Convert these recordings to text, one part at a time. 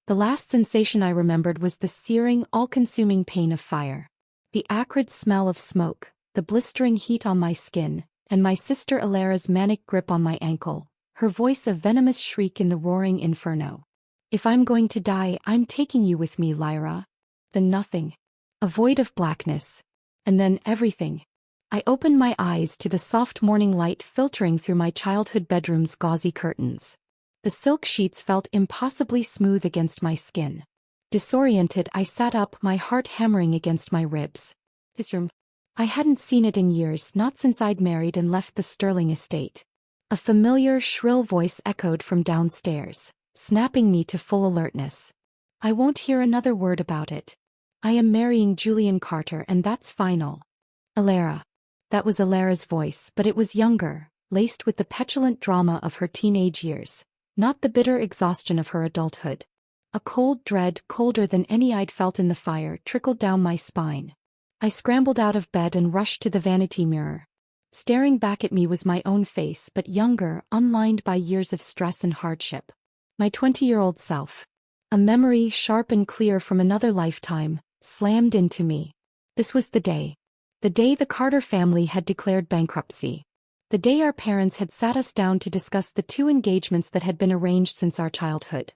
The last sensation I remembered was the searing, all-consuming pain of fire. The acrid smell of smoke, the blistering heat on my skin, and my sister Alara's manic grip on my ankle, her voice a venomous shriek in the roaring inferno. "If I'm going to die, I'm taking you with me, Lyra." Then nothing. A void of blackness. And then everything. I opened my eyes to the soft morning light filtering through my childhood bedroom's gauzy curtains. The silk sheets felt impossibly smooth against my skin. Disoriented, I sat up, my heart hammering against my ribs. This room. I hadn't seen it in years, not since I'd married and left the Sterling estate. A familiar, shrill voice echoed from downstairs, snapping me to full alertness. "I won't hear another word about it. I am marrying Julian Carter, and that's final." Alara. That was Alara's voice, but it was younger, laced with the petulant drama of her teenage years, not the bitter exhaustion of her adulthood. A cold dread, colder than any I'd felt in the fire, trickled down my spine. I scrambled out of bed and rushed to the vanity mirror. Staring back at me was my own face, but younger, unlined by years of stress and hardship. My 20-year-old self. A memory, sharp and clear from another lifetime, slammed into me. This was the day. The day the Carter family had declared bankruptcy. The day our parents had sat us down to discuss the two engagements that had been arranged since our childhood.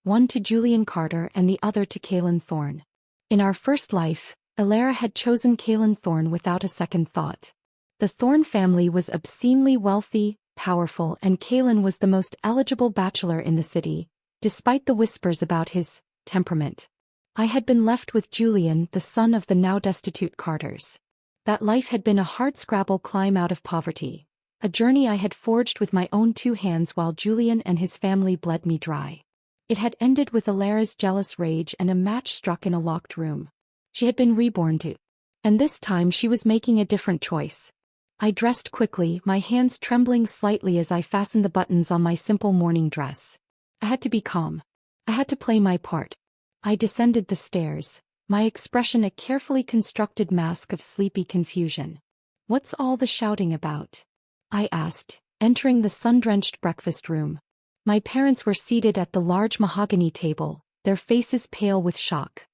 One to Julian Carter and the other to Kaylin Thorne. In our first life, Alara had chosen Kaylin Thorne without a second thought. The Thorne family was obscenely wealthy, powerful, and Kaylin was the most eligible bachelor in the city, despite the whispers about his temperament. I had been left with Julian, the son of the now destitute Carters. That life had been a hardscrabble climb out of poverty, a journey I had forged with my own two hands while Julian and his family bled me dry. It had ended with Alara's jealous rage and a match struck in a locked room. She had been reborn too. And this time she was making a different choice. I dressed quickly, my hands trembling slightly as I fastened the buttons on my simple morning dress. I had to be calm. I had to play my part. I descended the stairs, my expression a carefully constructed mask of sleepy confusion. "What's all the shouting about?" I asked, entering the sun-drenched breakfast room. My parents were seated at the large mahogany table, their faces pale with shock.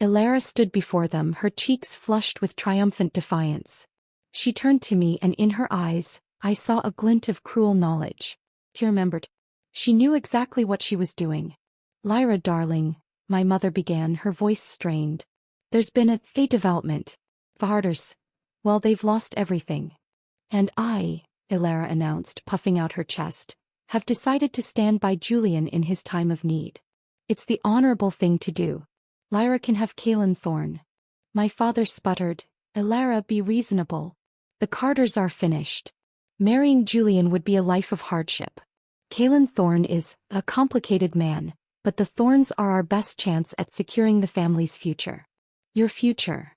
Alara stood before them, her cheeks flushed with triumphant defiance. She turned to me, and in her eyes, I saw a glint of cruel knowledge. She remembered. She knew exactly what she was doing. "Lyra, darling," my mother began, her voice strained. "There's been a development. Carters. Well, they've lost everything. And I," Alara announced, puffing out her chest, "have decided to stand by Julian in his time of need. It's the honorable thing to do. Lyra can have Kaylin Thorne." My father sputtered, "Alara, be reasonable. The Carters are finished. Marrying Julian would be a life of hardship. Kaylin Thorne is a complicated man, but the Thornes are our best chance at securing the family's future." "Your future."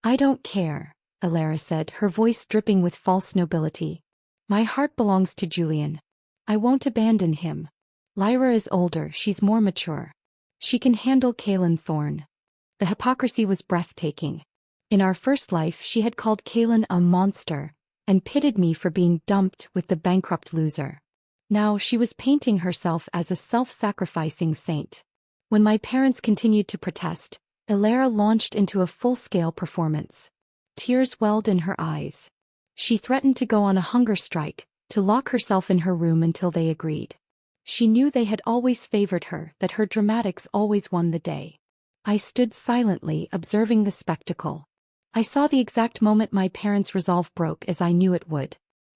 "I don't care," Alara said, her voice dripping with false nobility. "My heart belongs to Julian. I won't abandon him. Lyra is older, she's more mature. She can handle Kaylin Thorne." The hypocrisy was breathtaking. In our first life she had called Kaylin a monster, and pitted me for being dumped with the bankrupt loser. Now she was painting herself as a self-sacrificing saint. When my parents continued to protest, Alara launched into a full-scale performance. Tears welled in her eyes. She threatened to go on a hunger strike, to lock herself in her room until they agreed. She knew they had always favored her, that her dramatics always won the day. I stood silently, observing the spectacle. I saw the exact moment my parents' resolve broke, as I knew it would.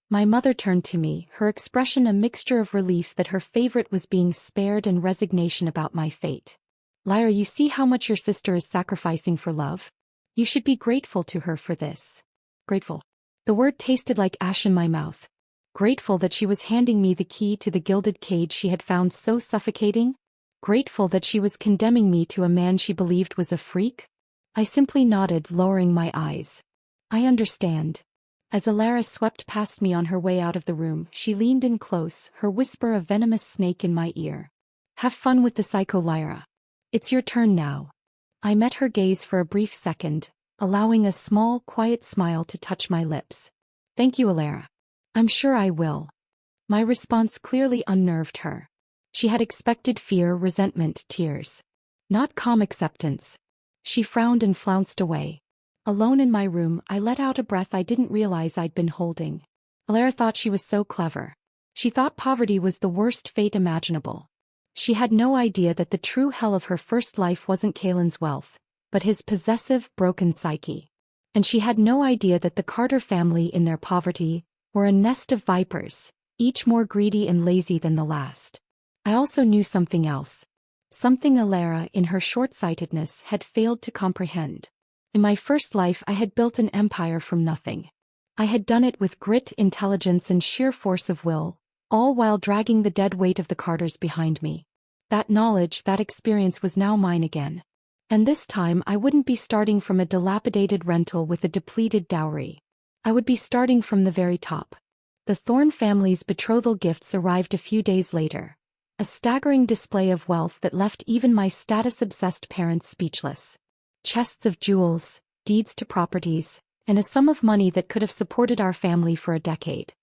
My mother turned to me, her expression a mixture of relief that her favorite was being spared and resignation about my fate. "Lyra, you see how much your sister is sacrificing for love? You should be grateful to her for this." Grateful. The word tasted like ash in my mouth. Grateful that she was handing me the key to the gilded cage she had found so suffocating? Grateful that she was condemning me to a man she believed was a freak? I simply nodded, lowering my eyes. "I understand." As Alara swept past me on her way out of the room, she leaned in close, her whisper a venomous snake in my ear. "Have fun with the psycho, Lyra. It's your turn now." I met her gaze for a brief second, allowing a small, quiet smile to touch my lips. "Thank you, Alara. I'm sure I will." My response clearly unnerved her. She had expected fear, resentment, tears. Not calm acceptance. She frowned and flounced away. Alone in my room, I let out a breath I didn't realize I'd been holding. Alara thought she was so clever. She thought poverty was the worst fate imaginable. She had no idea that the true hell of her first life wasn't Kalen's wealth, but his possessive, broken psyche. And she had no idea that the Carter family in their poverty were a nest of vipers, each more greedy and lazy than the last. I also knew something else. Something Alara, in her short-sightedness, had failed to comprehend. In my first life I had built an empire from nothing. I had done it with grit, intelligence and sheer force of will, all while dragging the dead weight of the Carters behind me. That knowledge, that experience was now mine again. And this time I wouldn't be starting from a dilapidated rental with a depleted dowry. I would be starting from the very top. The Thorne family's betrothal gifts arrived a few days later. A staggering display of wealth that left even my status-obsessed parents speechless. Chests of jewels, deeds to properties, and a sum of money that could have supported our family for a decade.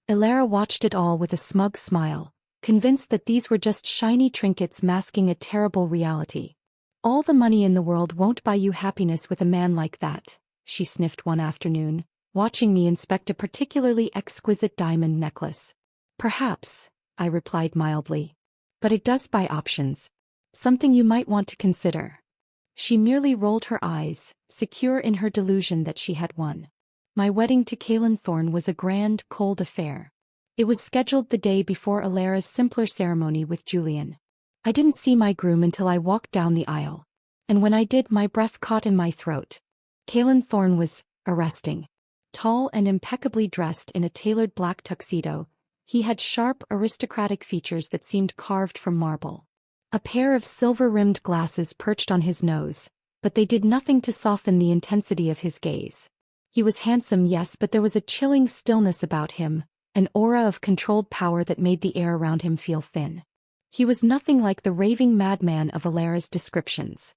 Alara watched it all with a smug smile, convinced that these were just shiny trinkets masking a terrible reality. All the money in the world won't buy you happiness with a man like that, she sniffed one afternoon, watching me inspect a particularly exquisite diamond necklace. Perhaps, I replied mildly. But it does buy options. Something you might want to consider. She merely rolled her eyes, secure in her delusion that she had won. My wedding to Kalen Thorne was a grand, cold affair. It was scheduled the day before Alara's simpler ceremony with Julian. I didn't see my groom until I walked down the aisle. And when I did, my breath caught in my throat. Kalen Thorne was arresting. Tall and impeccably dressed in a tailored black tuxedo, he had sharp, aristocratic features that seemed carved from marble. A pair of silver-rimmed glasses perched on his nose, but they did nothing to soften the intensity of his gaze. He was handsome, yes, but there was a chilling stillness about him, an aura of controlled power that made the air around him feel thin. He was nothing like the raving madman of Alara's descriptions.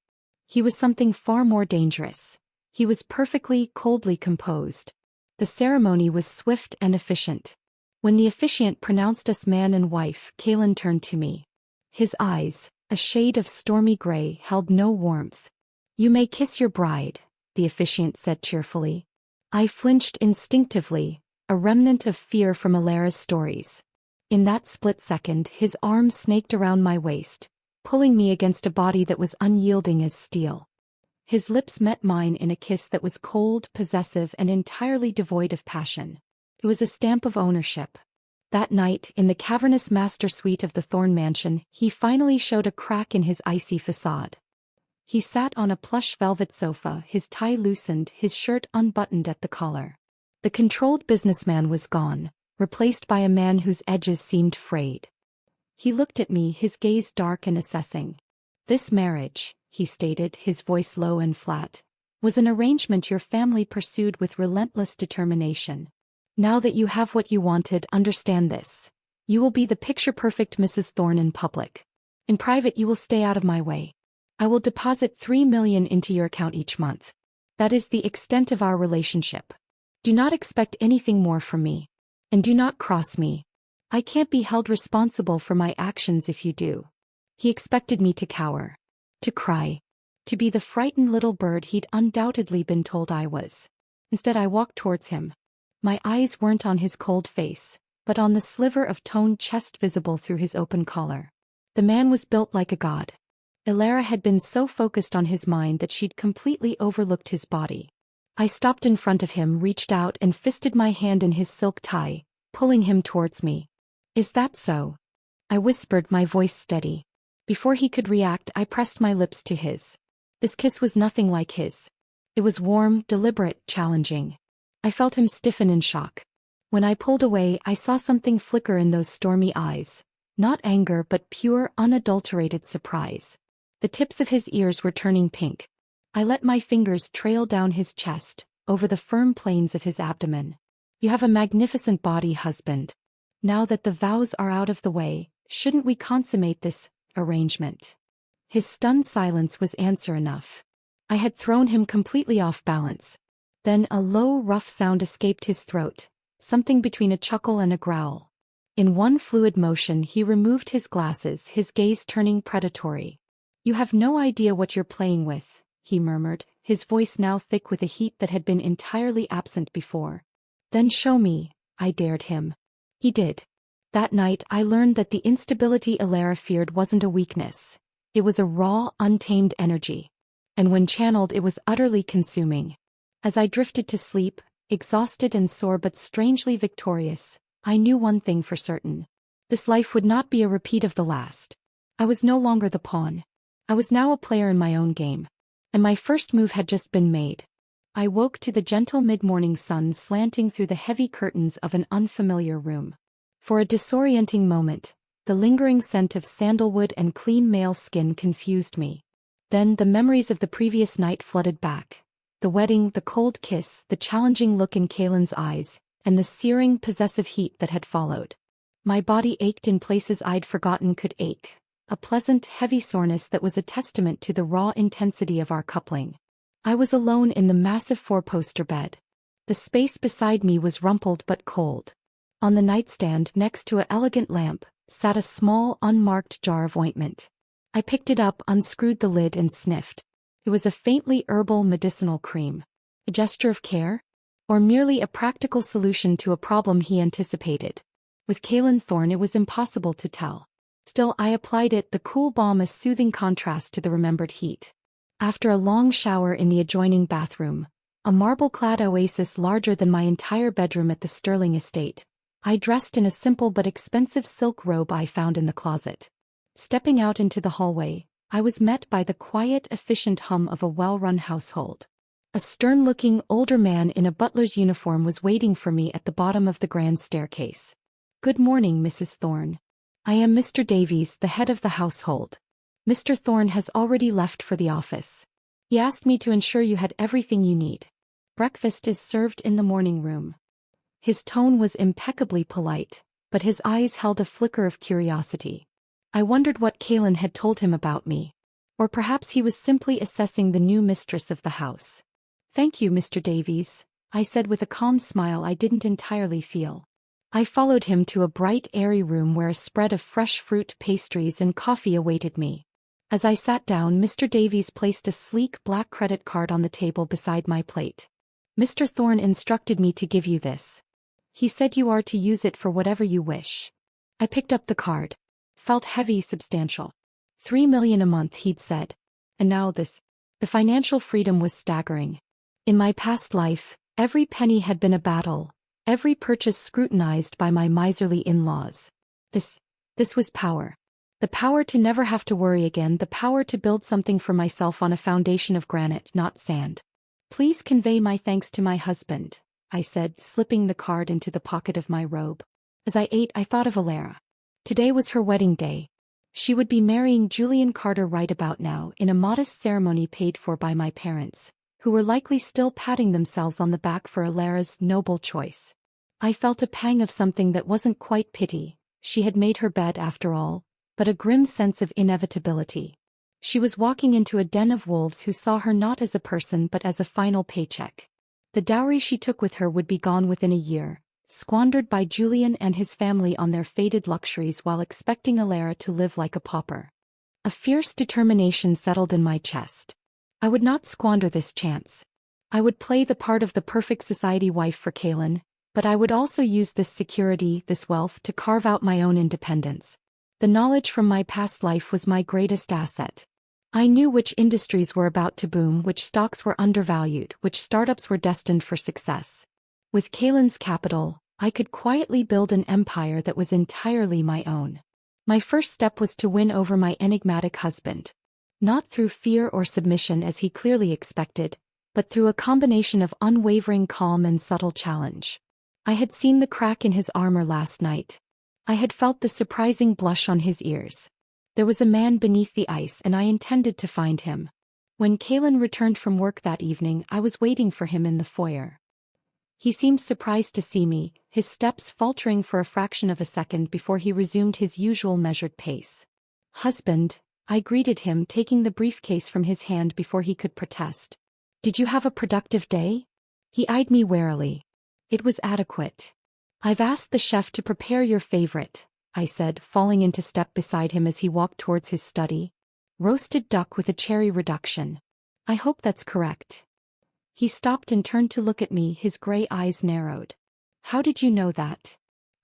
He was something far more dangerous. He was perfectly, coldly composed. The ceremony was swift and efficient. When the officiant pronounced us man and wife, Kalen turned to me. His eyes, a shade of stormy gray, held no warmth. "You may kiss your bride," the officiant said cheerfully. I flinched instinctively, a remnant of fear from Alara's stories. In that split second, his arm snaked around my waist, pulling me against a body that was unyielding as steel. His lips met mine in a kiss that was cold, possessive, and entirely devoid of passion. It was a stamp of ownership. That night, in the cavernous master suite of the Thorne mansion, he finally showed a crack in his icy facade. He sat on a plush velvet sofa, his tie loosened, his shirt unbuttoned at the collar. The controlled businessman was gone, replaced by a man whose edges seemed frayed. He looked at me, his gaze dark and assessing. "This marriage," he stated, his voice low and flat, "was an arrangement your family pursued with relentless determination. Now that you have what you wanted, understand this. You will be the picture-perfect Mrs. Thorne in public. In private you will stay out of my way. I will deposit $3 million into your account each month. That is the extent of our relationship. Do not expect anything more from me. And do not cross me. I can't be held responsible for my actions if you do." He expected me to cower. To cry. To be the frightened little bird he'd undoubtedly been told I was. Instead I walked towards him. My eyes weren't on his cold face, but on the sliver of toned chest visible through his open collar. The man was built like a god. Alara had been so focused on his mind that she'd completely overlooked his body. I stopped in front of him, reached out and fisted my hand in his silk tie, pulling him towards me. "Is that so?" I whispered, my voice steady. Before he could react, I pressed my lips to his. This kiss was nothing like his. It was warm, deliberate, challenging. I felt him stiffen in shock. When I pulled away, I saw something flicker in those stormy eyes. Not anger, but pure, unadulterated surprise. The tips of his ears were turning pink. I let my fingers trail down his chest, over the firm planes of his abdomen. "You have a magnificent body, husband. Now that the vows are out of the way, shouldn't we consummate this arrangement?" His stunned silence was answer enough. I had thrown him completely off balance. Then a low, rough sound escaped his throat, something between a chuckle and a growl. In one fluid motion he removed his glasses, his gaze turning predatory. You have no idea what you're playing with, he murmured, his voice now thick with a heat that had been entirely absent before. Then show me, I dared him. He did. That night I learned that the instability Alara feared wasn't a weakness. It was a raw, untamed energy. And when channeled it was utterly consuming. As I drifted to sleep, exhausted and sore but strangely victorious, I knew one thing for certain. This life would not be a repeat of the last. I was no longer the pawn. I was now a player in my own game. And my first move had just been made. I woke to the gentle mid-morning sun slanting through the heavy curtains of an unfamiliar room. For a disorienting moment, the lingering scent of sandalwood and clean male skin confused me. Then the memories of the previous night flooded back. The wedding, the cold kiss, the challenging look in Kaylin's eyes, and the searing, possessive heat that had followed. My body ached in places I'd forgotten could ache. A pleasant, heavy soreness that was a testament to the raw intensity of our coupling. I was alone in the massive four-poster bed. The space beside me was rumpled but cold. On the nightstand next to an elegant lamp, sat a small, unmarked jar of ointment. I picked it up, unscrewed the lid and sniffed. It was a faintly herbal medicinal cream. A gesture of care? Or merely a practical solution to a problem he anticipated? With Kaylin Thorne it was impossible to tell. Still I applied it, the cool balm a soothing contrast to the remembered heat. After a long shower in the adjoining bathroom, a marble-clad oasis larger than my entire bedroom at the Sterling estate, I dressed in a simple but expensive silk robe I found in the closet. Stepping out into the hallway, I was met by the quiet, efficient hum of a well-run household. A stern-looking, older man in a butler's uniform was waiting for me at the bottom of the grand staircase. "Good morning, Mrs. Thorne. I am Mr. Davies, the head of the household. Mr. Thorne has already left for the office. He asked me to ensure you had everything you need. Breakfast is served in the morning room." His tone was impeccably polite, but his eyes held a flicker of curiosity. I wondered what Kaylin had told him about me. Or perhaps he was simply assessing the new mistress of the house. "Thank you, Mr. Davies," I said with a calm smile I didn't entirely feel. I followed him to a bright, airy room where a spread of fresh fruit, pastries and coffee awaited me. As I sat down, Mr. Davies placed a sleek black credit card on the table beside my plate. "Mr. Thorne instructed me to give you this. He said you are to use it for whatever you wish." I picked up the card. Felt heavy, substantial. $3 million a month, he'd said. And now this. The financial freedom was staggering. In my past life, every penny had been a battle, every purchase scrutinized by my miserly in-laws. This was power. The power to never have to worry again, the power to build something for myself on a foundation of granite, not sand. "Please convey my thanks to my husband," I said, slipping the card into the pocket of my robe. As I ate, I thought of Alara. Today was her wedding day. She would be marrying Julian Carter right about now in a modest ceremony paid for by my parents, who were likely still patting themselves on the back for Alara's noble choice. I felt a pang of something that wasn't quite pity. She had made her bed after all, but a grim sense of inevitability. She was walking into a den of wolves who saw her not as a person but as a final paycheck. The dowry she took with her would be gone within a year, squandered by Julian and his family on their faded luxuries while expecting Alara to live like a pauper. A fierce determination settled in my chest. I would not squander this chance. I would play the part of the perfect society wife for Kaylin, but I would also use this security, this wealth, to carve out my own independence. The knowledge from my past life was my greatest asset. I knew which industries were about to boom, which stocks were undervalued, which startups were destined for success. With Kaylin's capital, I could quietly build an empire that was entirely my own. My first step was to win over my enigmatic husband. Not through fear or submission as he clearly expected, but through a combination of unwavering calm and subtle challenge. I had seen the crack in his armor last night. I had felt the surprising blush on his ears. There was a man beneath the ice and I intended to find him. When Kaylin returned from work that evening, I was waiting for him in the foyer. He seemed surprised to see me, his steps faltering for a fraction of a second before he resumed his usual measured pace. "Husband," I greeted him, taking the briefcase from his hand before he could protest. "Did you have a productive day?" He eyed me warily. "It was adequate. I've asked the chef to prepare your favorite," I said, falling into step beside him as he walked towards his study. Roasted duck with a cherry reduction. I hope that's correct. He stopped and turned to look at me, his gray eyes narrowed. How did you know that?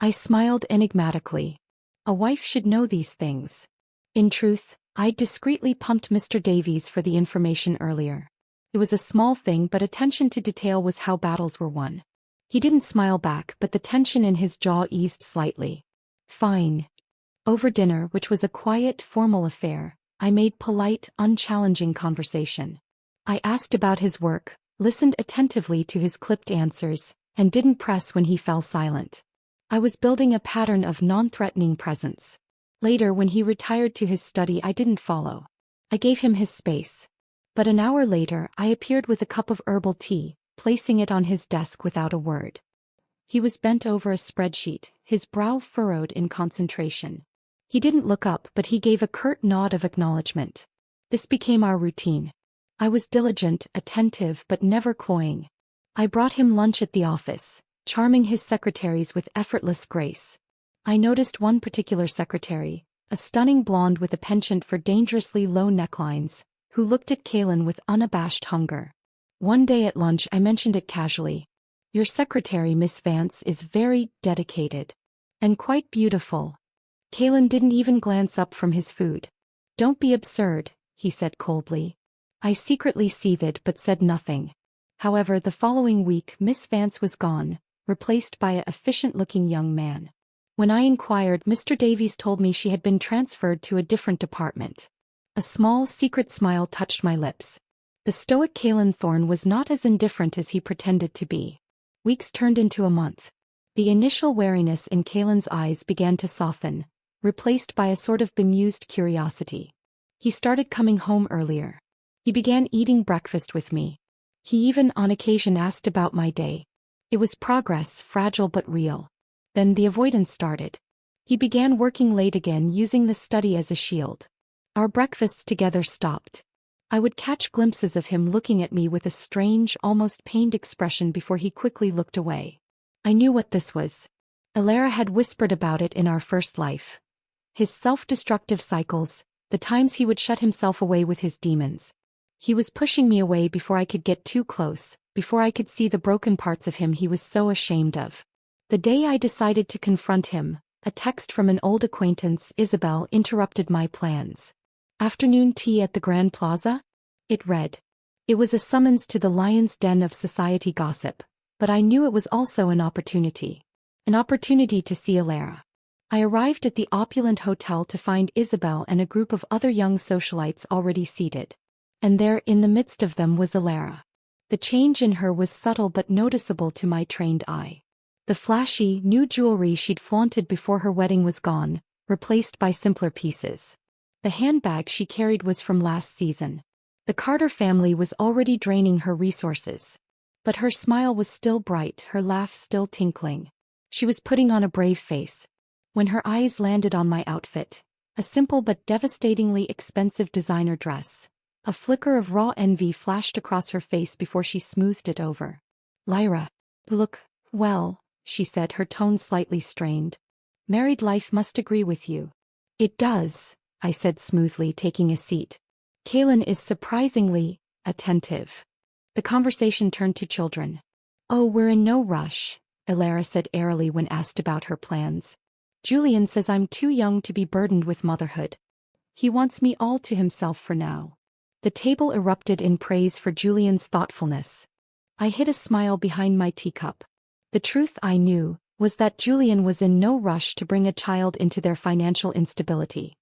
I smiled enigmatically. A wife should know these things. In truth, I'd discreetly pumped Mr. Davies for the information earlier. It was a small thing, but attention to detail was how battles were won. He didn't smile back, but the tension in his jaw eased slightly. Fine. Over dinner, which was a quiet, formal affair, I made polite, unchallenging conversation. I asked about his work, listened attentively to his clipped answers, and didn't press when he fell silent. I was building a pattern of non-threatening presence. Later, when he retired to his study, I didn't follow. I gave him his space. But an hour later, I appeared with a cup of herbal tea, placing it on his desk without a word. He was bent over a spreadsheet, his brow furrowed in concentration. He didn't look up, but he gave a curt nod of acknowledgement. This became our routine. I was diligent, attentive, but never cloying. I brought him lunch at the office, charming his secretaries with effortless grace. I noticed one particular secretary, a stunning blonde with a penchant for dangerously low necklines, who looked at Kaylin with unabashed hunger. One day at lunch I mentioned it casually. Your secretary, Miss Vance, is very dedicated. And quite beautiful. Kaylin didn't even glance up from his food. Don't be absurd, he said coldly. I secretly seethed but said nothing. However, the following week Miss Vance was gone, replaced by an efficient-looking young man. When I inquired, Mr. Davies told me she had been transferred to a different department. A small, secret smile touched my lips. The stoic Kaylin Thorne was not as indifferent as he pretended to be. Weeks turned into a month. The initial wariness in Kaylin's eyes began to soften, replaced by a sort of bemused curiosity. He started coming home earlier. He began eating breakfast with me. He even on occasion asked about my day. It was progress, fragile but real. Then the avoidance started. He began working late again, using the study as a shield. Our breakfasts together stopped. I would catch glimpses of him looking at me with a strange, almost pained expression before he quickly looked away. I knew what this was. Alara had whispered about it in our first life. His self-destructive cycles, the times he would shut himself away with his demons. He was pushing me away before I could get too close, before I could see the broken parts of him he was so ashamed of. The day I decided to confront him, a text from an old acquaintance, Isabel, interrupted my plans. Afternoon tea at the Grand Plaza? It read. It was a summons to the lion's den of society gossip, but I knew it was also an opportunity. An opportunity to see Alara. I arrived at the opulent hotel to find Isabel and a group of other young socialites already seated. And there, in the midst of them, was Alara. The change in her was subtle but noticeable to my trained eye. The flashy, new jewelry she'd flaunted before her wedding was gone, replaced by simpler pieces. The handbag she carried was from last season. The Carter family was already draining her resources. But her smile was still bright, her laugh still tinkling. She was putting on a brave face. When her eyes landed on my outfit, a simple but devastatingly expensive designer dress, a flicker of raw envy flashed across her face before she smoothed it over. Lyra, look, well, she said, her tone slightly strained. Married life must agree with you. It does, I said smoothly, taking a seat. Kaylin is surprisingly attentive. The conversation turned to children. Oh, we're in no rush, Alara said airily when asked about her plans. Julian says I'm too young to be burdened with motherhood. He wants me all to himself for now. The table erupted in praise for Julian's thoughtfulness. I hid a smile behind my teacup. The truth, I knew, was that Julian was in no rush to bring a child into their financial instability.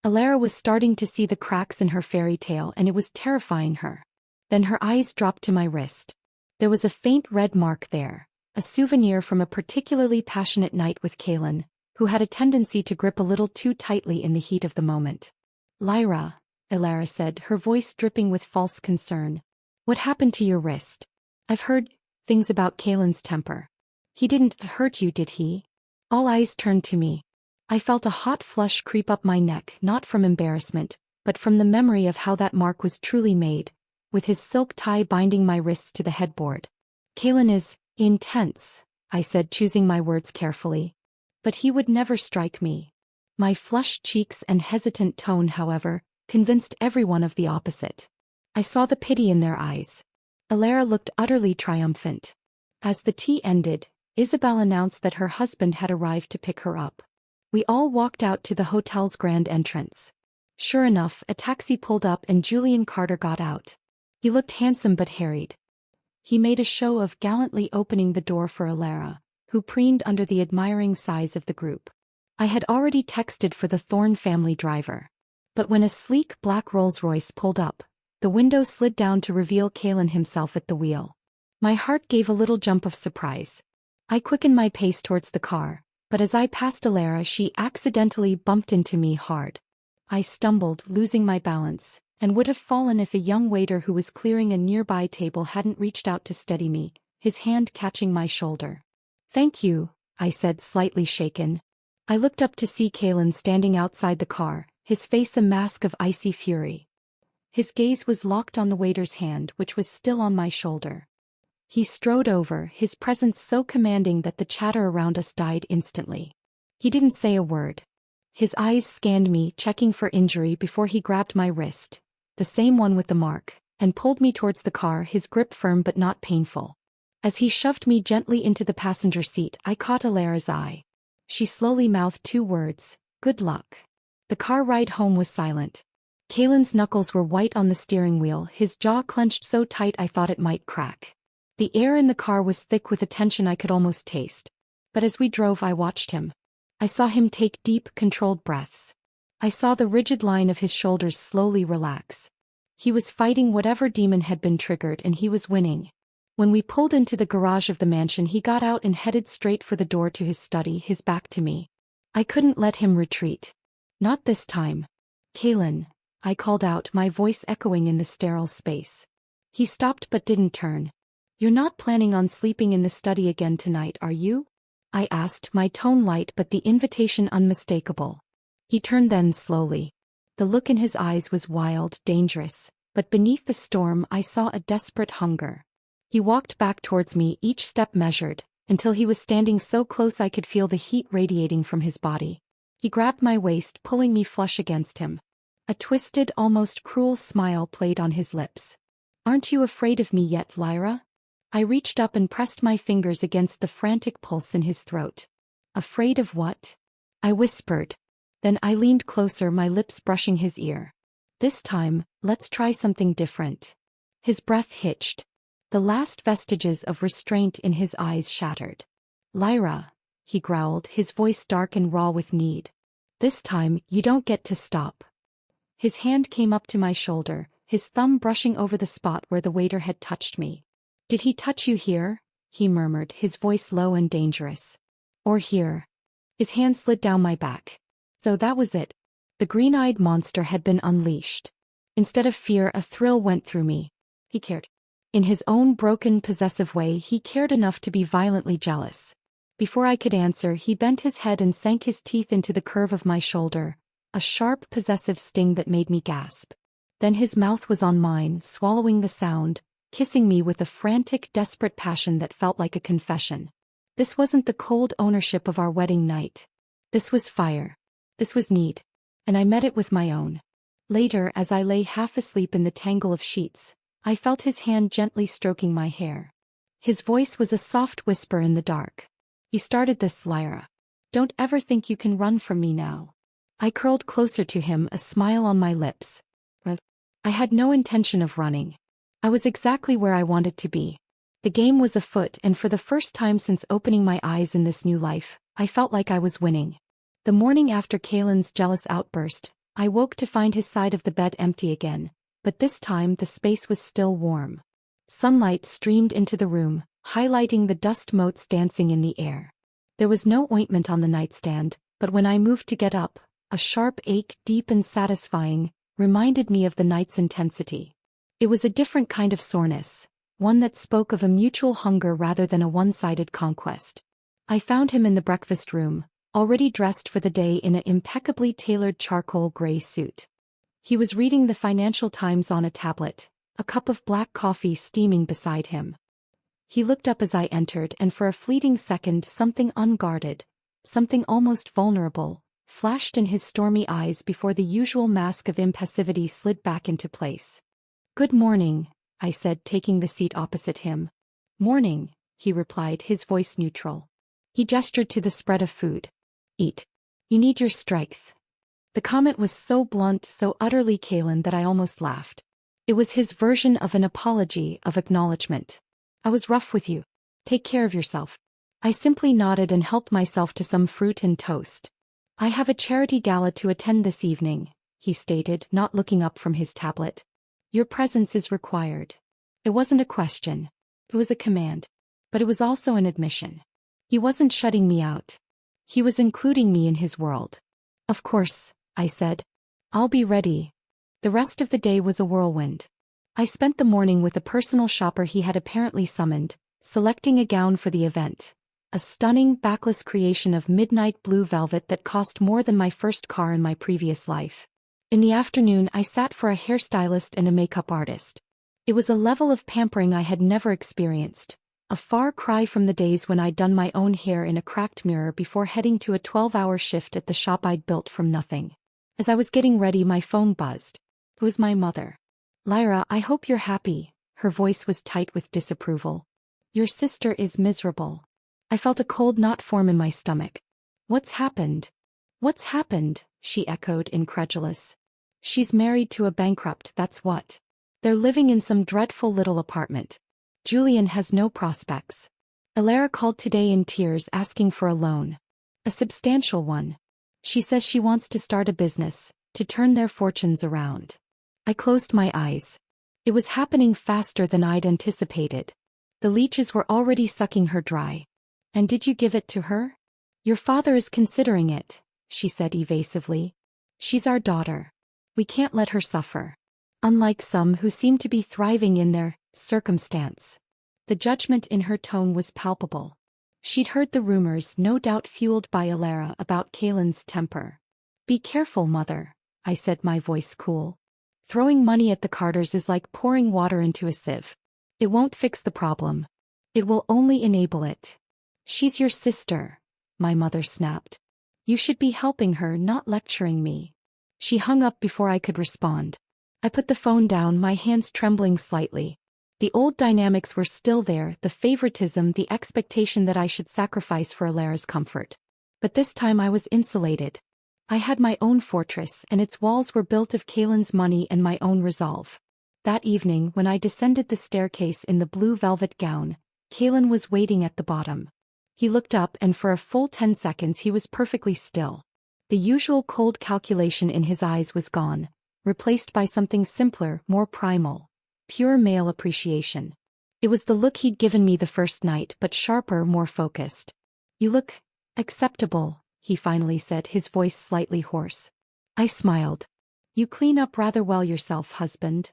Alara was starting to see the cracks in her fairy tale, and it was terrifying her. Then her eyes dropped to my wrist. There was a faint red mark there, a souvenir from a particularly passionate night with Kaylin, who had a tendency to grip a little too tightly in the heat of the moment. Lyra, Alara said, her voice dripping with false concern. What happened to your wrist? I've heard things about Kaylin's temper. He didn't hurt you, did he? All eyes turned to me. I felt a hot flush creep up my neck, not from embarrassment, but from the memory of how that mark was truly made, with his silk tie binding my wrists to the headboard. Kaylin is intense, I said, choosing my words carefully. But he would never strike me. My flushed cheeks and hesitant tone, however, convinced everyone of the opposite. I saw the pity in their eyes. Alara looked utterly triumphant. As the tea ended, Isabel announced that her husband had arrived to pick her up. We all walked out to the hotel's grand entrance. Sure enough, a taxi pulled up and Julian Carter got out. He looked handsome but harried. He made a show of gallantly opening the door for Alara, who preened under the admiring size of the group. I had already texted for the Thorne family driver. But when a sleek black Rolls-Royce pulled up, the window slid down to reveal Kalen himself at the wheel. My heart gave a little jump of surprise. I quickened my pace towards the car, but as I passed Alara, she accidentally bumped into me hard. I stumbled, losing my balance, and would have fallen if a young waiter who was clearing a nearby table hadn't reached out to steady me, his hand catching my shoulder. "Thank you," I said, slightly shaken. I looked up to see Kalen standing outside the car, his face a mask of icy fury. His gaze was locked on the waiter's hand, which was still on my shoulder. He strode over, his presence so commanding that the chatter around us died instantly. He didn't say a word. His eyes scanned me, checking for injury before he grabbed my wrist, the same one with the mark, and pulled me towards the car, his grip firm but not painful. As he shoved me gently into the passenger seat, I caught Alara's eye. She slowly mouthed 2 words, "Good luck." The car ride home was silent. Kalen's knuckles were white on the steering wheel, his jaw clenched so tight I thought it might crack. The air in the car was thick with a tension I could almost taste. But as we drove, I watched him. I saw him take deep, controlled breaths. I saw the rigid line of his shoulders slowly relax. He was fighting whatever demon had been triggered, and he was winning. When we pulled into the garage of the mansion, he got out and headed straight for the door to his study, his back to me. I couldn't let him retreat. Not this time. "Kalen," I called out, my voice echoing in the sterile space. He stopped but didn't turn. "You're not planning on sleeping in the study again tonight, are you?" I asked, my tone light but the invitation unmistakable. He turned then slowly. The look in his eyes was wild, dangerous, but beneath the storm I saw a desperate hunger. He walked back towards me, each step measured, until he was standing so close I could feel the heat radiating from his body. He grabbed my waist, pulling me flush against him. A twisted, almost cruel smile played on his lips. "Aren't you afraid of me yet, Lyra?" I reached up and pressed my fingers against the frantic pulse in his throat. "Afraid of what?" I whispered. Then I leaned closer, my lips brushing his ear. "This time, let's try something different." His breath hitched. The last vestiges of restraint in his eyes shattered. "Lyra," he growled, his voice dark and raw with need. "This time, you don't get to stop." His hand came up to my shoulder, his thumb brushing over the spot where the waiter had touched me. "Did he touch you here?" he murmured, his voice low and dangerous. "Or here?" His hand slid down my back. So that was it. The green-eyed monster had been unleashed. Instead of fear, a thrill went through me. He cared. In his own broken, possessive way, he cared enough to be violently jealous. Before I could answer, he bent his head and sank his teeth into the curve of my shoulder, a sharp, possessive sting that made me gasp. Then his mouth was on mine, swallowing the sound, kissing me with a frantic, desperate passion that felt like a confession. This wasn't the cold ownership of our wedding night. This was fire. This was need. And I met it with my own. Later, as I lay half asleep in the tangle of sheets, I felt his hand gently stroking my hair. His voice was a soft whisper in the dark. "You started this, Lyra. Don't ever think you can run from me now." I curled closer to him, a smile on my lips. I had no intention of running. I was exactly where I wanted to be. The game was afoot, and for the first time since opening my eyes in this new life, I felt like I was winning. The morning after Kalen's jealous outburst, I woke to find his side of the bed empty again, but this time the space was still warm. Sunlight streamed into the room, highlighting the dust motes dancing in the air. There was no ointment on the nightstand, but when I moved to get up, a sharp ache, deep and satisfying, reminded me of the night's intensity. It was a different kind of soreness, one that spoke of a mutual hunger rather than a one-sided conquest. I found him in the breakfast room, already dressed for the day in an impeccably tailored charcoal gray suit. He was reading the Financial Times on a tablet, a cup of black coffee steaming beside him. He looked up as I entered, and for a fleeting second something unguarded, something almost vulnerable, flashed in his stormy eyes before the usual mask of impassivity slid back into place. "Good morning," I said, taking the seat opposite him. "Morning," he replied, his voice neutral. He gestured to the spread of food. "Eat. You need your strength." The comment was so blunt, so utterly Kalen, that I almost laughed. It was his version of an apology, of acknowledgement. "I was rough with you. Take care of yourself." I simply nodded and helped myself to some fruit and toast. "I have a charity gala to attend this evening," he stated, not looking up from his tablet. "Your presence is required." It wasn't a question. It was a command. But it was also an admission. He wasn't shutting me out. He was including me in his world. "Of course," I said. "I'll be ready." The rest of the day was a whirlwind. I spent the morning with a personal shopper he had apparently summoned, selecting a gown for the event. A stunning, backless creation of midnight blue velvet that cost more than my first car in my previous life. In the afternoon, I sat for a hairstylist and a makeup artist. It was a level of pampering I had never experienced, a far cry from the days when I'd done my own hair in a cracked mirror before heading to a 12-hour shift at the shop I'd built from nothing. As I was getting ready, my phone buzzed. It was my mother. "Lyra, I hope you're happy." Her voice was tight with disapproval. "Your sister is miserable." I felt a cold knot form in my stomach. "What's happened?" "What's happened?" she echoed, incredulous. "She's married to a bankrupt, that's what. They're living in some dreadful little apartment. Julian has no prospects. Alara called today in tears asking for a loan. A substantial one. She says she wants to start a business, to turn their fortunes around." I closed my eyes. It was happening faster than I'd anticipated. The leeches were already sucking her dry. "And did you give it to her?" "Your father is considering it," she said evasively. "She's our daughter. We can't let her suffer. Unlike some who seem to be thriving in their circumstance." The judgment in her tone was palpable. She'd heard the rumors, no doubt fueled by Alara, about Kalen's temper. "Be careful, mother," I said, my voice cool. "Throwing money at the Carters is like pouring water into a sieve. It won't fix the problem. It will only enable it." "She's your sister," my mother snapped. "You should be helping her, not lecturing me." She hung up before I could respond. I put the phone down, my hands trembling slightly. The old dynamics were still there, the favoritism, the expectation that I should sacrifice for Alara's comfort. But this time I was insulated. I had my own fortress, and its walls were built of Kalen's money and my own resolve. That evening, when I descended the staircase in the blue velvet gown, Kalen was waiting at the bottom. He looked up, and for a full 10 seconds he was perfectly still. The usual cold calculation in his eyes was gone, replaced by something simpler, more primal. Pure male appreciation. It was the look he'd given me the first night, but sharper, more focused. "You look acceptable," he finally said, his voice slightly hoarse. I smiled. "You clean up rather well yourself, husband."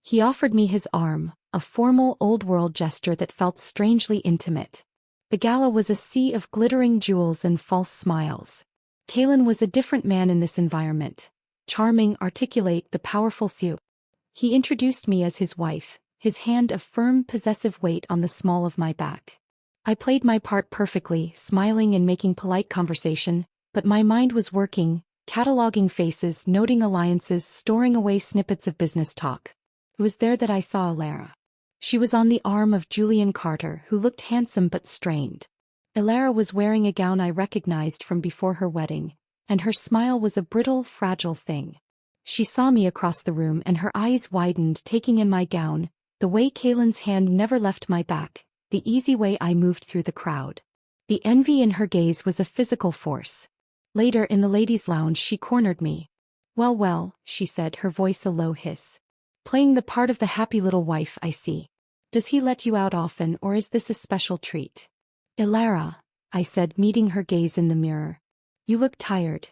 He offered me his arm, a formal old-world gesture that felt strangely intimate. The gala was a sea of glittering jewels and false smiles. Kalen was a different man in this environment. Charming, articulate, the powerful Sue. He introduced me as his wife, his hand a firm, possessive weight on the small of my back. I played my part perfectly, smiling and making polite conversation, but my mind was working, cataloging faces, noting alliances, storing away snippets of business talk. It was there that I saw Alara. She was on the arm of Julian Carter, who looked handsome but strained. Alara was wearing a gown I recognized from before her wedding, and her smile was a brittle, fragile thing. She saw me across the room and her eyes widened, taking in my gown, the way Kalen's hand never left my back, the easy way I moved through the crowd. The envy in her gaze was a physical force. Later in the ladies' lounge she cornered me. "Well, well," she said, her voice a low hiss. "Playing the part of the happy little wife, I see. Does he let you out often, or is this a special treat?" "Alara," I said, meeting her gaze in the mirror. "You look tired."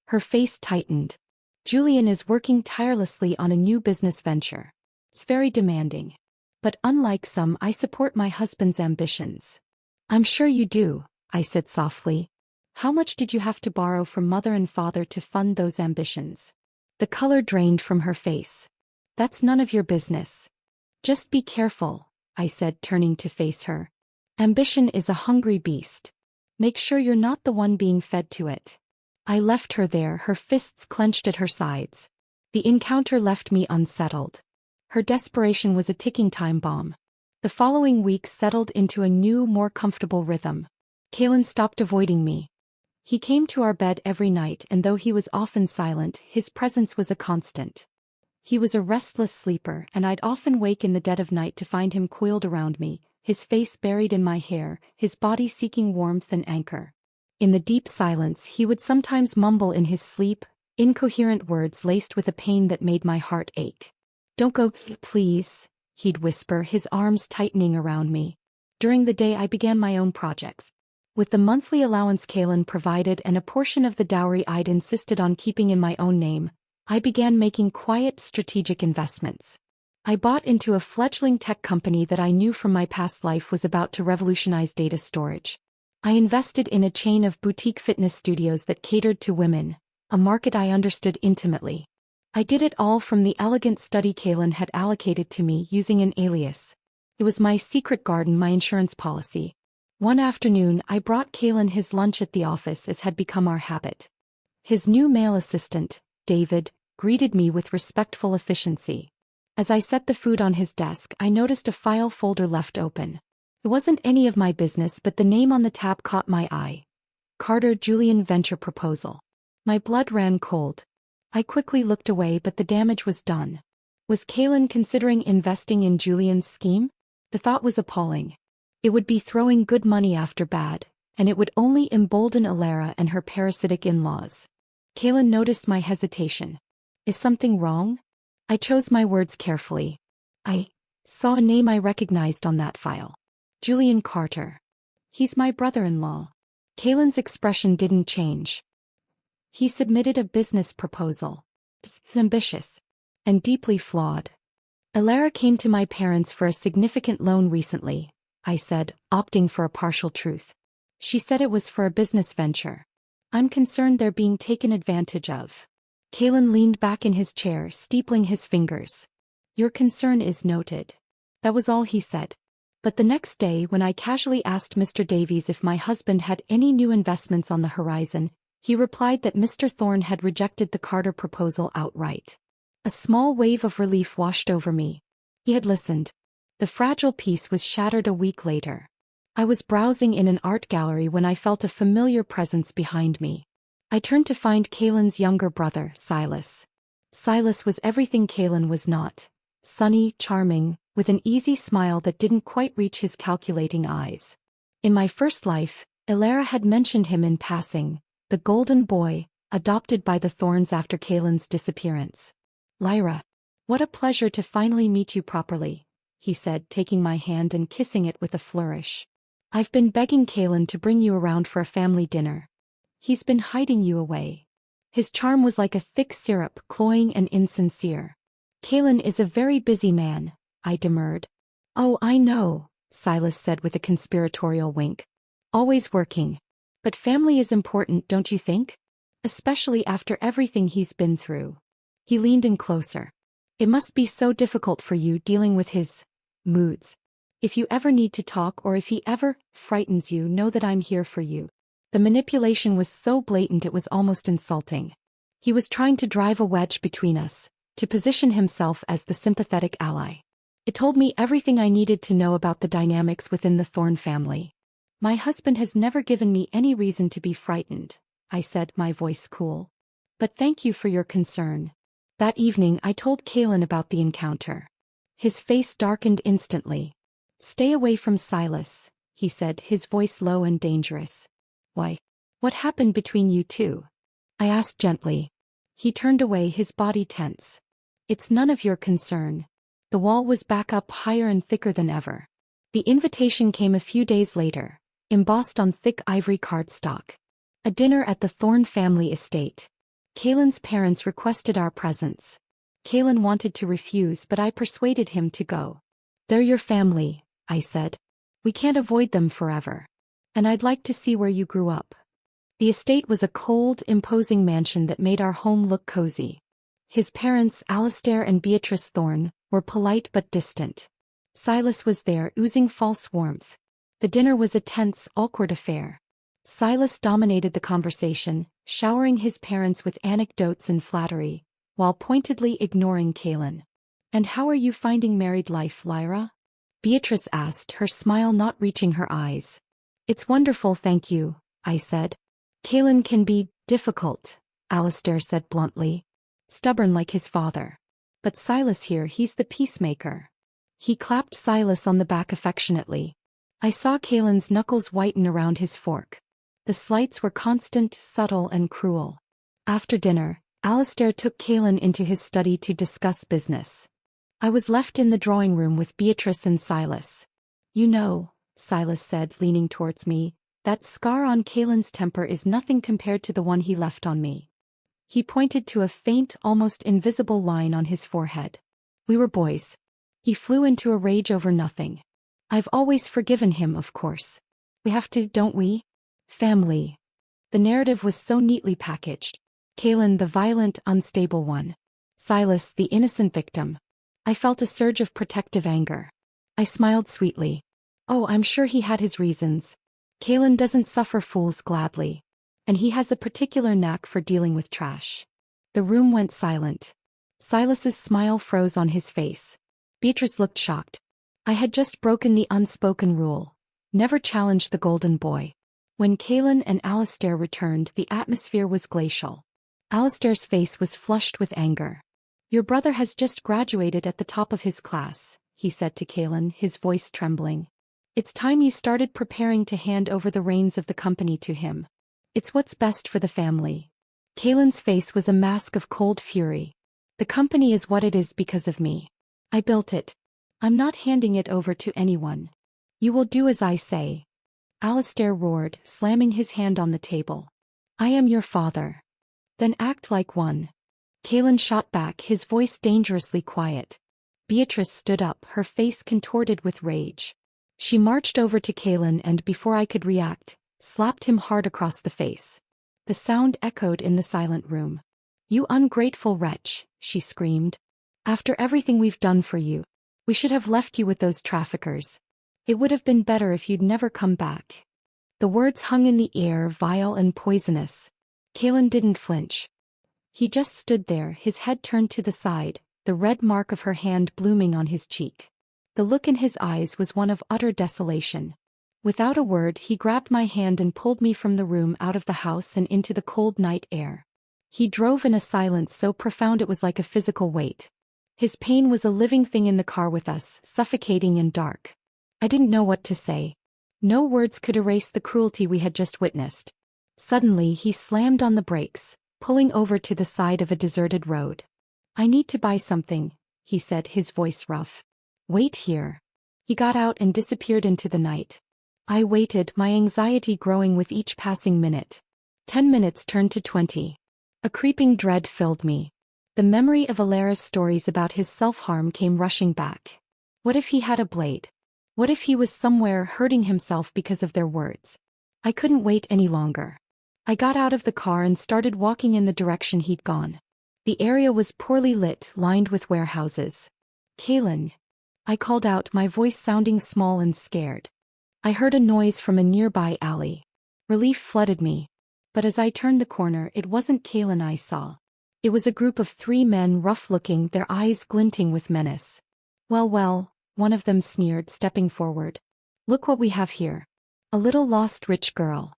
Her face tightened. "Julian is working tirelessly on a new business venture. It's very demanding. But unlike some, I support my husband's ambitions." "I'm sure you do," I said softly. "How much did you have to borrow from mother and father to fund those ambitions?" The color drained from her face. "That's none of your business." "Just be careful," I said, turning to face her. "Ambition is a hungry beast. Make sure you're not the one being fed to it." I left her there, her fists clenched at her sides. The encounter left me unsettled. Her desperation was a ticking time bomb. The following weeks settled into a new, more comfortable rhythm. Kalen stopped avoiding me. He came to our bed every night, and though he was often silent, his presence was a constant. He was a restless sleeper, and I'd often wake in the dead of night to find him coiled around me, his face buried in my hair, his body seeking warmth and anchor. In the deep silence, he would sometimes mumble in his sleep, incoherent words laced with a pain that made my heart ache. "Don't go, please," he'd whisper, his arms tightening around me. During the day I began my own projects. With the monthly allowance Kalen provided and a portion of the dowry I'd insisted on keeping in my own name, I began making quiet, strategic investments. I bought into a fledgling tech company that I knew from my past life was about to revolutionize data storage. I invested in a chain of boutique fitness studios that catered to women, a market I understood intimately. I did it all from the elegant study Kalen had allocated to me using an alias. It was my secret garden, my insurance policy. One afternoon I brought Kalen his lunch at the office, as had become our habit. His new male assistant, David, greeted me with respectful efficiency. As I set the food on his desk, I noticed a file folder left open. It wasn't any of my business, but the name on the tab caught my eye. Carter Julian Venture Proposal. My blood ran cold. I quickly looked away, but the damage was done. Was Kalen considering investing in Julian's scheme? The thought was appalling. It would be throwing good money after bad, and it would only embolden Alara and her parasitic in-laws. Kalen noticed my hesitation. Is something wrong? I chose my words carefully. I saw a name I recognized on that file. Julian Carter. He's my brother-in-law. Kalen's expression didn't change. He submitted a business proposal. It's ambitious. And deeply flawed. Alara came to my parents for a significant loan recently, I said, opting for a partial truth. She said it was for a business venture. I'm concerned they're being taken advantage of. Kalen leaned back in his chair, steepling his fingers. Your concern is noted. That was all he said. But the next day, when I casually asked Mr. Davies if my husband had any new investments on the horizon, he replied that Mr. Thorne had rejected the Carter proposal outright. A small wave of relief washed over me. He had listened. The fragile peace was shattered a week later. I was browsing in an art gallery when I felt a familiar presence behind me. I turned to find Kalen's younger brother, Silas. Silas was everything Kalen was not. Sunny, charming, with an easy smile that didn't quite reach his calculating eyes. In my first life, Alara had mentioned him in passing, the golden boy, adopted by the Thornes after Kalen's disappearance. Lyra, what a pleasure to finally meet you properly, he said, taking my hand and kissing it with a flourish. I've been begging Kalen to bring you around for a family dinner. He's been hiding you away. His charm was like a thick syrup, cloying and insincere. Kalen is a very busy man, I demurred. Oh, I know, Silas said with a conspiratorial wink. Always working. But family is important, don't you think? Especially after everything he's been through. He leaned in closer. It must be so difficult for you dealing with his moods. If you ever need to talk or if he ever frightens you, know that I'm here for you. The manipulation was so blatant it was almost insulting. He was trying to drive a wedge between us, to position himself as the sympathetic ally. It told me everything I needed to know about the dynamics within the Thorne family. My husband has never given me any reason to be frightened, I said, my voice cool. But thank you for your concern. That evening I told Kalen about the encounter. His face darkened instantly. Stay away from Silas, he said, his voice low and dangerous. Why? What happened between you two? I asked gently. He turned away, his body tense. It's none of your concern. The wall was back up higher and thicker than ever. The invitation came a few days later, embossed on thick ivory cardstock. A dinner at the Thorne family estate. Kalen's parents requested our presence. Kalen wanted to refuse, but I persuaded him to go. They're your family, I said. We can't avoid them forever. And I'd like to see where you grew up. The estate was a cold, imposing mansion that made our home look cozy. His parents, Alistair and Beatrice Thorne, were polite but distant. Silas was there, oozing false warmth. The dinner was a tense, awkward affair. Silas dominated the conversation, showering his parents with anecdotes and flattery, while pointedly ignoring Kaylin. "And how are you finding married life, Lyra?" Beatrice asked, her smile not reaching her eyes. "It's wonderful, thank you," I said. "Kaylin can be difficult," Alistair said bluntly. "Stubborn like his father. But Silas here, he's the peacemaker." He clapped Silas on the back affectionately. I saw Kaylin's knuckles whiten around his fork. The slights were constant, subtle, and cruel. After dinner, Alistair took Kaylin into his study to discuss business. I was left in the drawing room with Beatrice and Silas. "You know," Silas said, leaning towards me, "that scar on Kaylin's temper is nothing compared to the one he left on me." He pointed to a faint, almost invisible line on his forehead. "We were boys. He flew into a rage over nothing. I've always forgiven him, of course. We have to, don't we? Family." The narrative was so neatly packaged. Kaylin the violent, unstable one. Silas the innocent victim. I felt a surge of protective anger. I smiled sweetly. Oh, I'm sure he had his reasons. Kaylin doesn't suffer fools gladly. And he has a particular knack for dealing with trash. The room went silent. Silas's smile froze on his face. Beatrice looked shocked. I had just broken the unspoken rule. Never challenge the golden boy. When Kaylin and Alistair returned, the atmosphere was glacial. Alistair's face was flushed with anger. "Your brother has just graduated at the top of his class," he said to Kaylin, his voice trembling. "It's time you started preparing to hand over the reins of the company to him. It's what's best for the family." Kaylin's face was a mask of cold fury. "The company is what it is because of me. I built it. I'm not handing it over to anyone. You will do as I say." Alistair roared, slamming his hand on the table. "I am your father. Then act like one." Kaylin shot back, his voice dangerously quiet. Beatrice stood up, her face contorted with rage. She marched over to Kaylin and, before I could react, slapped him hard across the face. The sound echoed in the silent room. "You ungrateful wretch," she screamed. "After everything we've done for you, we should have left you with those traffickers. It would have been better if you'd never come back." The words hung in the air, vile and poisonous. Kaylin didn't flinch. He just stood there, his head turned to the side, the red mark of her hand blooming on his cheek. The look in his eyes was one of utter desolation. Without a word, he grabbed my hand and pulled me from the room, out of the house and into the cold night air. He drove in a silence so profound it was like a physical weight. His pain was a living thing in the car with us, suffocating and dark. I didn't know what to say. No words could erase the cruelty we had just witnessed. Suddenly he slammed on the brakes, pulling over to the side of a deserted road. "I need to buy something," he said, his voice rough. "Wait here." He got out and disappeared into the night. I waited, my anxiety growing with each passing minute. 10 minutes turned to 20. A creeping dread filled me. The memory of Alara's stories about his self-harm came rushing back. What if he had a blade? What if he was somewhere hurting himself because of their words? I couldn't wait any longer. I got out of the car and started walking in the direction he'd gone. The area was poorly lit, lined with warehouses. "Kaylin," I called out, my voice sounding small and scared. I heard a noise from a nearby alley. Relief flooded me. But as I turned the corner, it wasn't Kaylin I saw. It was a group of 3 men, rough-looking, their eyes glinting with menace. Well, one of them sneered, stepping forward. "Look what we have here. A little lost rich girl."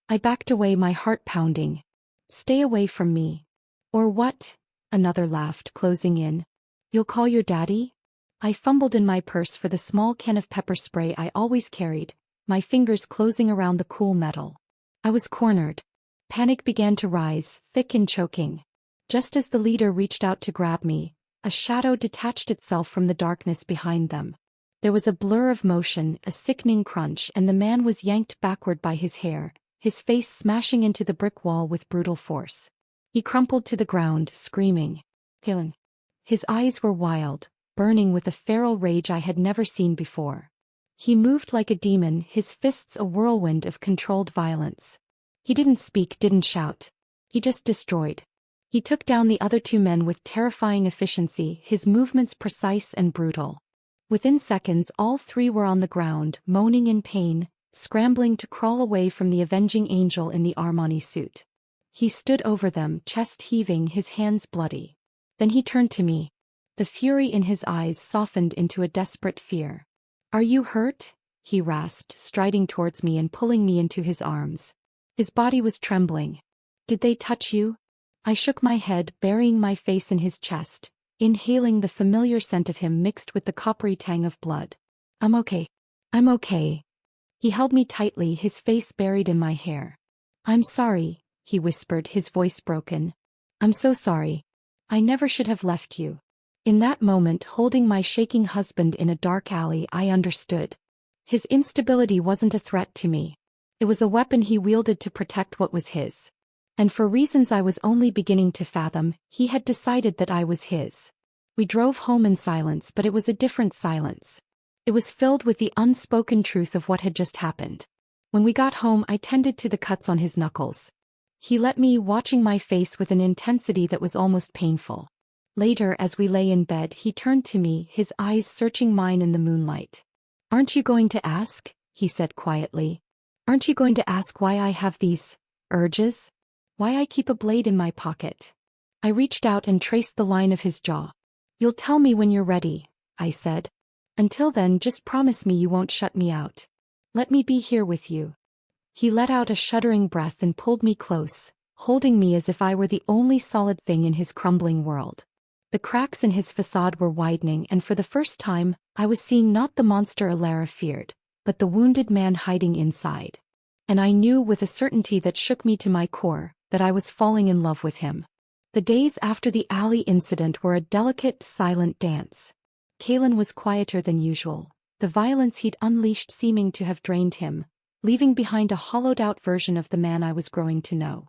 I backed away, my heart pounding. "Stay away from me." "Or what?" Another laughed, closing in. "You'll call your daddy?" I fumbled in my purse for the small can of pepper spray I always carried, my fingers closing around the cool metal. I was cornered. Panic began to rise, thick and choking. Just as the leader reached out to grab me, a shadow detached itself from the darkness behind them. There was a blur of motion, a sickening crunch, and the man was yanked backward by his hair, his face smashing into the brick wall with brutal force. He crumpled to the ground, screaming, "Kaylin." His eyes were wild, burning with a feral rage I had never seen before. He moved like a demon, his fists a whirlwind of controlled violence. He didn't speak, didn't shout. He just destroyed. He took down the other 2 men with terrifying efficiency, his movements precise and brutal. Within seconds, all 3 were on the ground, moaning in pain, scrambling to crawl away from the avenging angel in the Armani suit. He stood over them, chest heaving, his hands bloody. Then he turned to me. The fury in his eyes softened into a desperate fear. "Are you hurt?" he rasped, striding towards me and pulling me into his arms. His body was trembling. "Did they touch you?" I shook my head, burying my face in his chest, inhaling the familiar scent of him mixed with the coppery tang of blood. "I'm okay. I'm okay." He held me tightly, his face buried in my hair. "I'm sorry," he whispered, his voice broken. "I'm so sorry. I never should have left you." In that moment, holding my shaking husband in a dark alley, I understood. His instability wasn't a threat to me. It was a weapon he wielded to protect what was his. And for reasons I was only beginning to fathom, he had decided that I was his. We drove home in silence, but it was a different silence. It was filled with the unspoken truth of what had just happened. When we got home, I tended to the cuts on his knuckles. He let me, watching my face with an intensity that was almost painful. Later, as we lay in bed, he turned to me, his eyes searching mine in the moonlight. "Aren't you going to ask?" he said quietly. "Aren't you going to ask why I have these urges? Why I keep a blade in my pocket?" I reached out and traced the line of his jaw. "You'll tell me when you're ready," I said. "Until then, just promise me you won't shut me out. Let me be here with you." He let out a shuddering breath and pulled me close, holding me as if I were the only solid thing in his crumbling world. The cracks in his facade were widening, and for the first time, I was seeing not the monster Alara feared, but the wounded man hiding inside. And I knew with a certainty that shook me to my core, that I was falling in love with him. The days after the alley incident were a delicate, silent dance. Kalen was quieter than usual, the violence he'd unleashed seeming to have drained him, leaving behind a hollowed-out version of the man I was growing to know.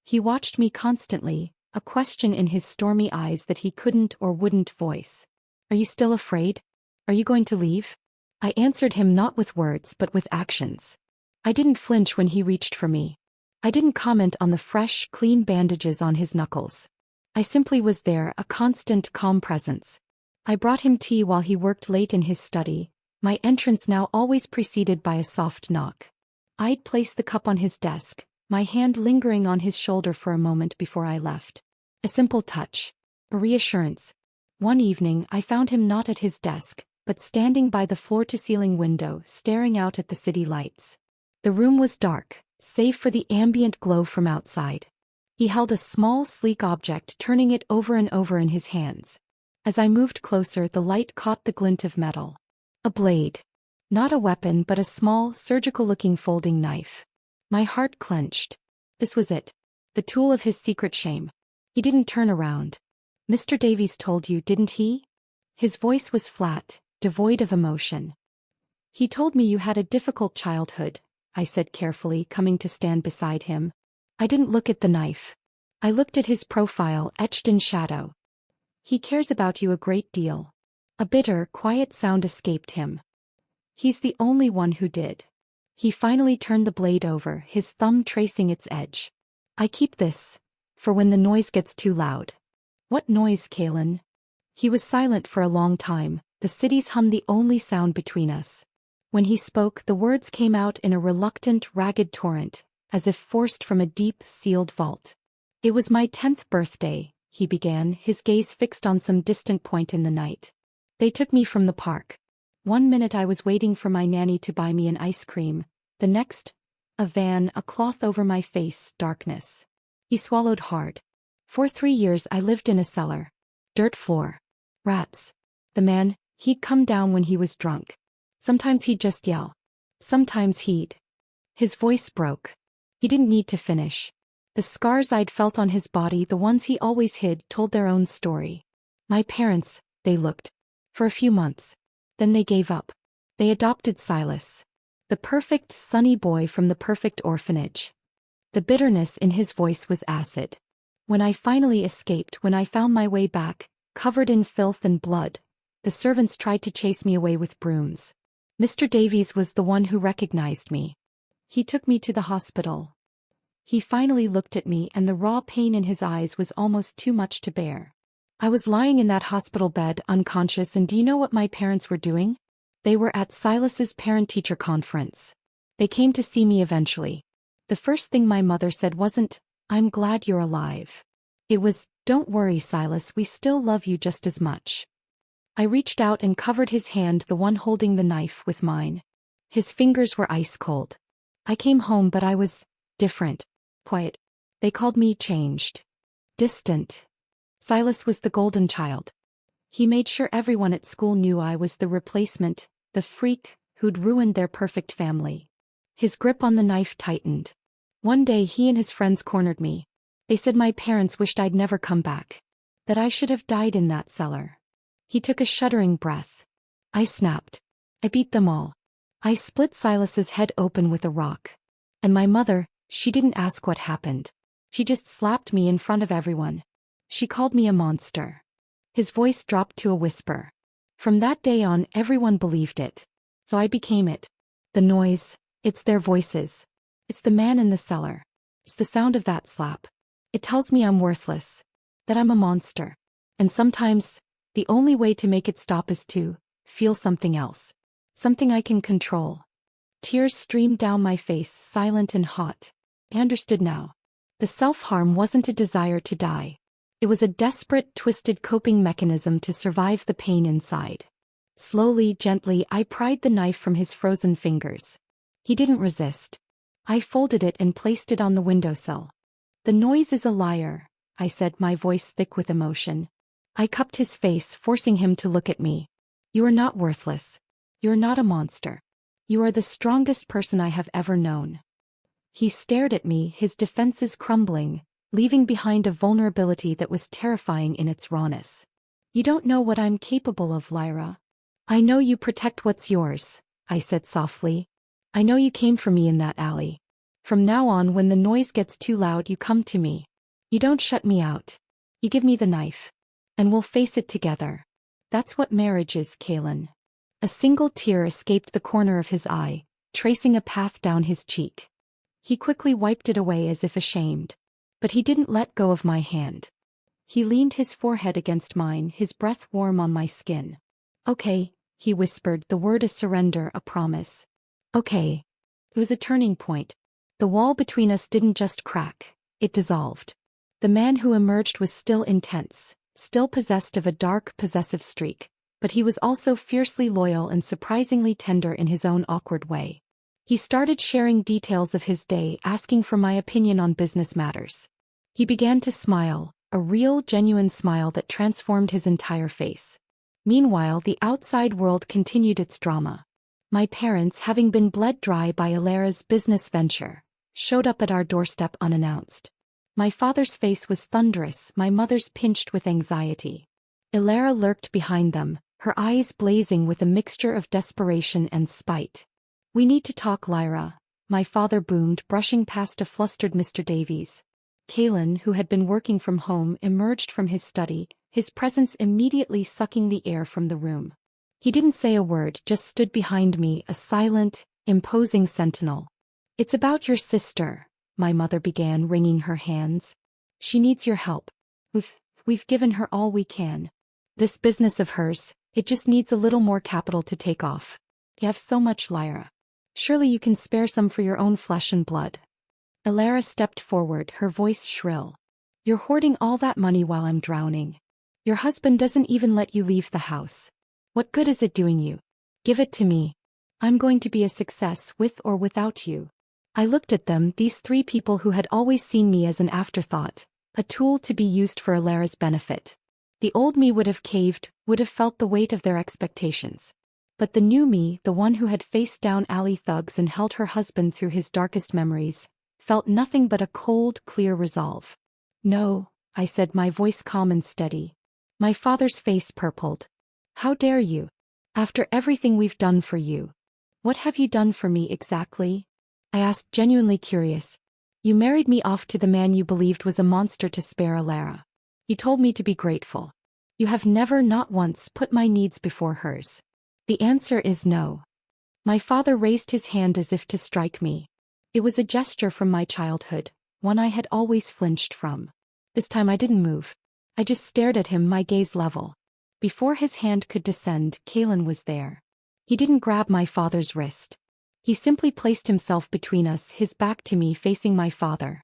He watched me constantly, a question in his stormy eyes that he couldn't or wouldn't voice. "Are you still afraid? Are you going to leave?" I answered him not with words but with actions. I didn't flinch when he reached for me. I didn't comment on the fresh, clean bandages on his knuckles. I simply was there, a constant, calm presence. I brought him tea while he worked late in his study, my entrance now always preceded by a soft knock. I'd place the cup on his desk, my hand lingering on his shoulder for a moment before I left. A simple touch. A reassurance. One evening, I found him not at his desk, but standing by the floor-to-ceiling window, staring out at the city lights. The room was dark, save for the ambient glow from outside. He held a small, sleek object, turning it over and over in his hands. As I moved closer, the light caught the glint of metal. A blade. Not a weapon, but a small, surgical-looking folding knife. My heart clenched. This was it. The tool of his secret shame. He didn't turn around. "Mr. Davies told you, didn't he?" His voice was flat, devoid of emotion. "He told me you had a difficult childhood," I said carefully, coming to stand beside him. I didn't look at the knife. I looked at his profile, etched in shadow. "He cares about you a great deal." A bitter, quiet sound escaped him. "He's the only one who did." He finally turned the blade over, his thumb tracing its edge. "I keep this for when the noise gets too loud." "What noise, Kalen?" He was silent for a long time, the city's hum the only sound between us. When he spoke, the words came out in a reluctant, ragged torrent, as if forced from a deep, sealed vault. "It was my 10th birthday," he began, his gaze fixed on some distant point in the night. "They took me from the park. One minute I was waiting for my nanny to buy me an ice cream, the next, a van, a cloth over my face, darkness." He swallowed hard. "For 3 years I lived in a cellar. Dirt floor. Rats. The man, he'd come down when he was drunk. Sometimes he'd just yell. Sometimes he'd..." His voice broke. He didn't need to finish. The scars I'd felt on his body, the ones he always hid, told their own story. My parents, they looked. For a few months. Then they gave up. They adopted Silas. The perfect, sunny boy from the perfect orphanage. The bitterness in his voice was acid. When I finally escaped, when I found my way back, covered in filth and blood, the servants tried to chase me away with brooms. Mr. Davies was the one who recognized me. He took me to the hospital. He finally looked at me, and the raw pain in his eyes was almost too much to bear. I was lying in that hospital bed, unconscious, and do you know what my parents were doing? They were at Silas's parent-teacher conference. They came to see me eventually. The first thing my mother said wasn't, I'm glad you're alive. It was, don't worry, Silas, we still love you just as much. I reached out and covered his hand, the one holding the knife, with mine. His fingers were ice cold. I came home, but I was different. Quiet. They called me changed. Distant. Silas was the golden child. He made sure everyone at school knew I was the replacement, the freak who'd ruined their perfect family. His grip on the knife tightened. One day he and his friends cornered me. They said my parents wished I'd never come back. That I should have died in that cellar. He took a shuddering breath. I snapped. I beat them all. I split Silas's head open with a rock. And my mother, she didn't ask what happened. She just slapped me in front of everyone. She called me a monster. His voice dropped to a whisper. From that day on, everyone believed it. So I became it. The noise, it's their voices. It's the man in the cellar. It's the sound of that slap. It tells me I'm worthless. That I'm a monster. And sometimes, the only way to make it stop is to feel something else. Something I can control. Tears streamed down my face, silent and hot. I understood now. The self-harm wasn't a desire to die. It was a desperate, twisted coping mechanism to survive the pain inside. Slowly, gently, I pried the knife from his frozen fingers. He didn't resist. I folded it and placed it on the windowsill. The noise is a liar, I said, my voice thick with emotion. I cupped his face, forcing him to look at me. You are not worthless. You are not a monster. You are the strongest person I have ever known. He stared at me, his defenses crumbling, leaving behind a vulnerability that was terrifying in its rawness. You don't know what I'm capable of, Lyra. I know you protect what's yours, I said softly. I know you came for me in that alley. From now on, when the noise gets too loud, you come to me. You don't shut me out. You give me the knife. And we'll face it together. That's what marriage is, Kaylin. A single tear escaped the corner of his eye, tracing a path down his cheek. He quickly wiped it away as if ashamed. But he didn't let go of my hand. He leaned his forehead against mine, his breath warm on my skin. Okay, he whispered, the word a surrender, a promise. Okay. It was a turning point. The wall between us didn't just crack, it dissolved. The man who emerged was still intense, still possessed of a dark, possessive streak, but he was also fiercely loyal and surprisingly tender in his own awkward way. He started sharing details of his day, asking for my opinion on business matters. He began to smile, a real, genuine smile that transformed his entire face. Meanwhile, the outside world continued its drama. My parents, having been bled dry by Alara's business venture, showed up at our doorstep unannounced. My father's face was thunderous, my mother's pinched with anxiety. Alara lurked behind them, her eyes blazing with a mixture of desperation and spite. We need to talk, Lyra, my father boomed, brushing past a flustered Mr. Davies. Kaylin, who had been working from home, emerged from his study, his presence immediately sucking the air from the room. He didn't say a word, just stood behind me, a silent, imposing sentinel. It's about your sister, my mother began, wringing her hands. She needs your help. We've given her all we can. This business of hers, it just needs a little more capital to take off. You have so much, Lyra. Surely you can spare some for your own flesh and blood. Alara stepped forward, her voice shrill. You're hoarding all that money while I'm drowning. Your husband doesn't even let you leave the house. What good is it doing you? Give it to me. I'm going to be a success with or without you. I looked at them, these three people who had always seen me as an afterthought, a tool to be used for Alara's benefit. The old me would have caved, would have felt the weight of their expectations. But the new me, the one who had faced down alley thugs and held her husband through his darkest memories, felt nothing but a cold, clear resolve. No, I said, my voice calm and steady. My father's face purpled. How dare you? After everything we've done for you. What have you done for me exactly? I asked, genuinely curious. You married me off to the man you believed was a monster to spare Alara. You told me to be grateful. You have never, not once, put my needs before hers. The answer is no. My father raised his hand as if to strike me. It was a gesture from my childhood, one I had always flinched from. This time I didn't move. I just stared at him, my gaze level. Before his hand could descend, Kaylin was there. He didn't grab my father's wrist. He simply placed himself between us, his back to me, facing my father.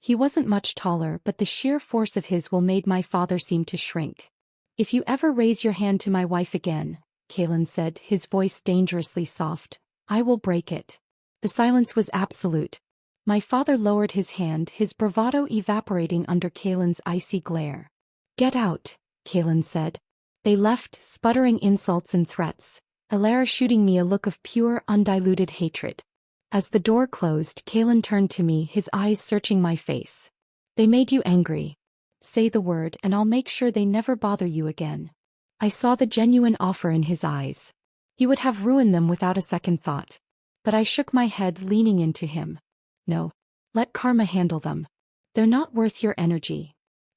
He wasn't much taller, but the sheer force of his will made my father seem to shrink. "If you ever raise your hand to my wife again," Kalen said, his voice dangerously soft, "I will break it." The silence was absolute. My father lowered his hand, his bravado evaporating under Kalen's icy glare. "Get out," Kalen said. They left, sputtering insults and threats, Alara shooting me a look of pure, undiluted hatred. As the door closed, Kalen turned to me, his eyes searching my face. "They made you angry. Say the word and I'll make sure they never bother you again." I saw the genuine offer in his eyes. He would have ruined them without a second thought. But I shook my head, leaning into him. "No. Let karma handle them. They're not worth your energy."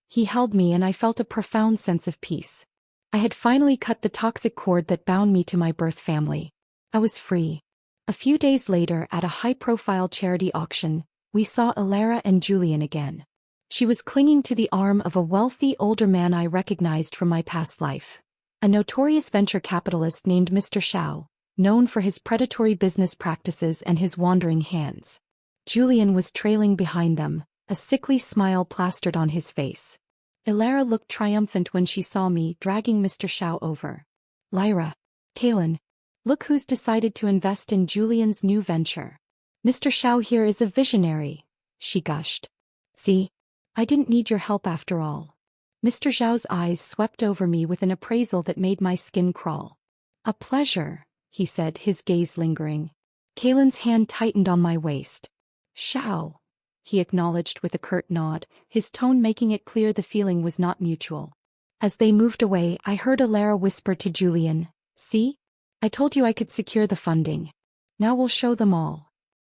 He held me and I felt a profound sense of peace. I had finally cut the toxic cord that bound me to my birth family. I was free. A few days later, at a high-profile charity auction, we saw Alara and Julian again. She was clinging to the arm of a wealthy older man I recognized from my past life. A notorious venture capitalist named Mr. Shao, known for his predatory business practices and his wandering hands. Julian was trailing behind them, a sickly smile plastered on his face. Alara looked triumphant when she saw me, dragging Mr. Shao over. "Lyra. Kalen. Look who's decided to invest in Julian's new venture. Mr. Shao here is a visionary," she gushed. "See? I didn't need your help after all." Mr. Zhao's eyes swept over me with an appraisal that made my skin crawl. "A pleasure," he said, his gaze lingering. Kalen's hand tightened on my waist. "Shao," he acknowledged with a curt nod, his tone making it clear the feeling was not mutual. As they moved away, I heard Alara whisper to Julian, "See? I told you I could secure the funding. Now we'll show them all."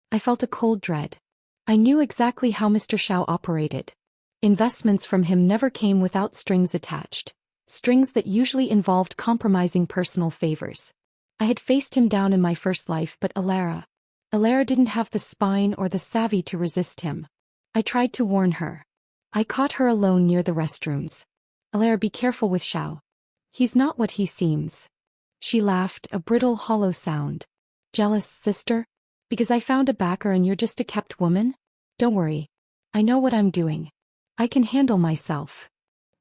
I felt a cold dread. I knew exactly how Mr. Shao operated. Investments from him never came without strings attached. Strings that usually involved compromising personal favors. I had faced him down in my first life, but Alara didn't have the spine or the savvy to resist him. I tried to warn her. I caught her alone near the restrooms. "Alara, be careful with Shao. He's not what he seems." She laughed, a brittle, hollow sound. "Jealous, sister? Because I found a backer and you're just a kept woman? Don't worry. I know what I'm doing. I can handle myself."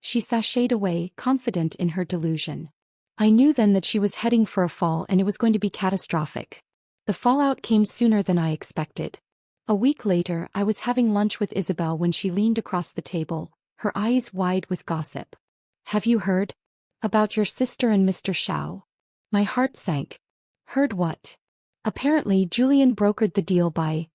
She sashayed away, confident in her delusion. I knew then that she was heading for a fall and it was going to be catastrophic. The fallout came sooner than I expected. A week later, I was having lunch with Isabel when she leaned across the table, her eyes wide with gossip. "Have you heard? About your sister and Mr. Shao?" My heart sank. "Heard what?" "Apparently Julian brokered the deal by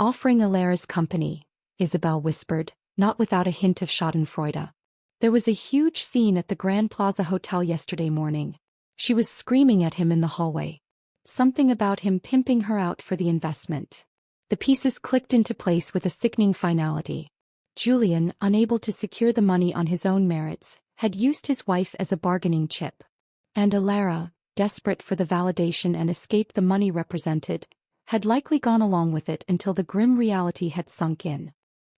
offering Alara's company," Isabel whispered, not without a hint of schadenfreude. "There was a huge scene at the Grand Plaza Hotel yesterday morning. She was screaming at him in the hallway. Something about him pimping her out for the investment." The pieces clicked into place with a sickening finality. Julian, unable to secure the money on his own merits, had used his wife as a bargaining chip. And Alara, desperate for the validation and escape the money represented, had likely gone along with it until the grim reality had sunk in.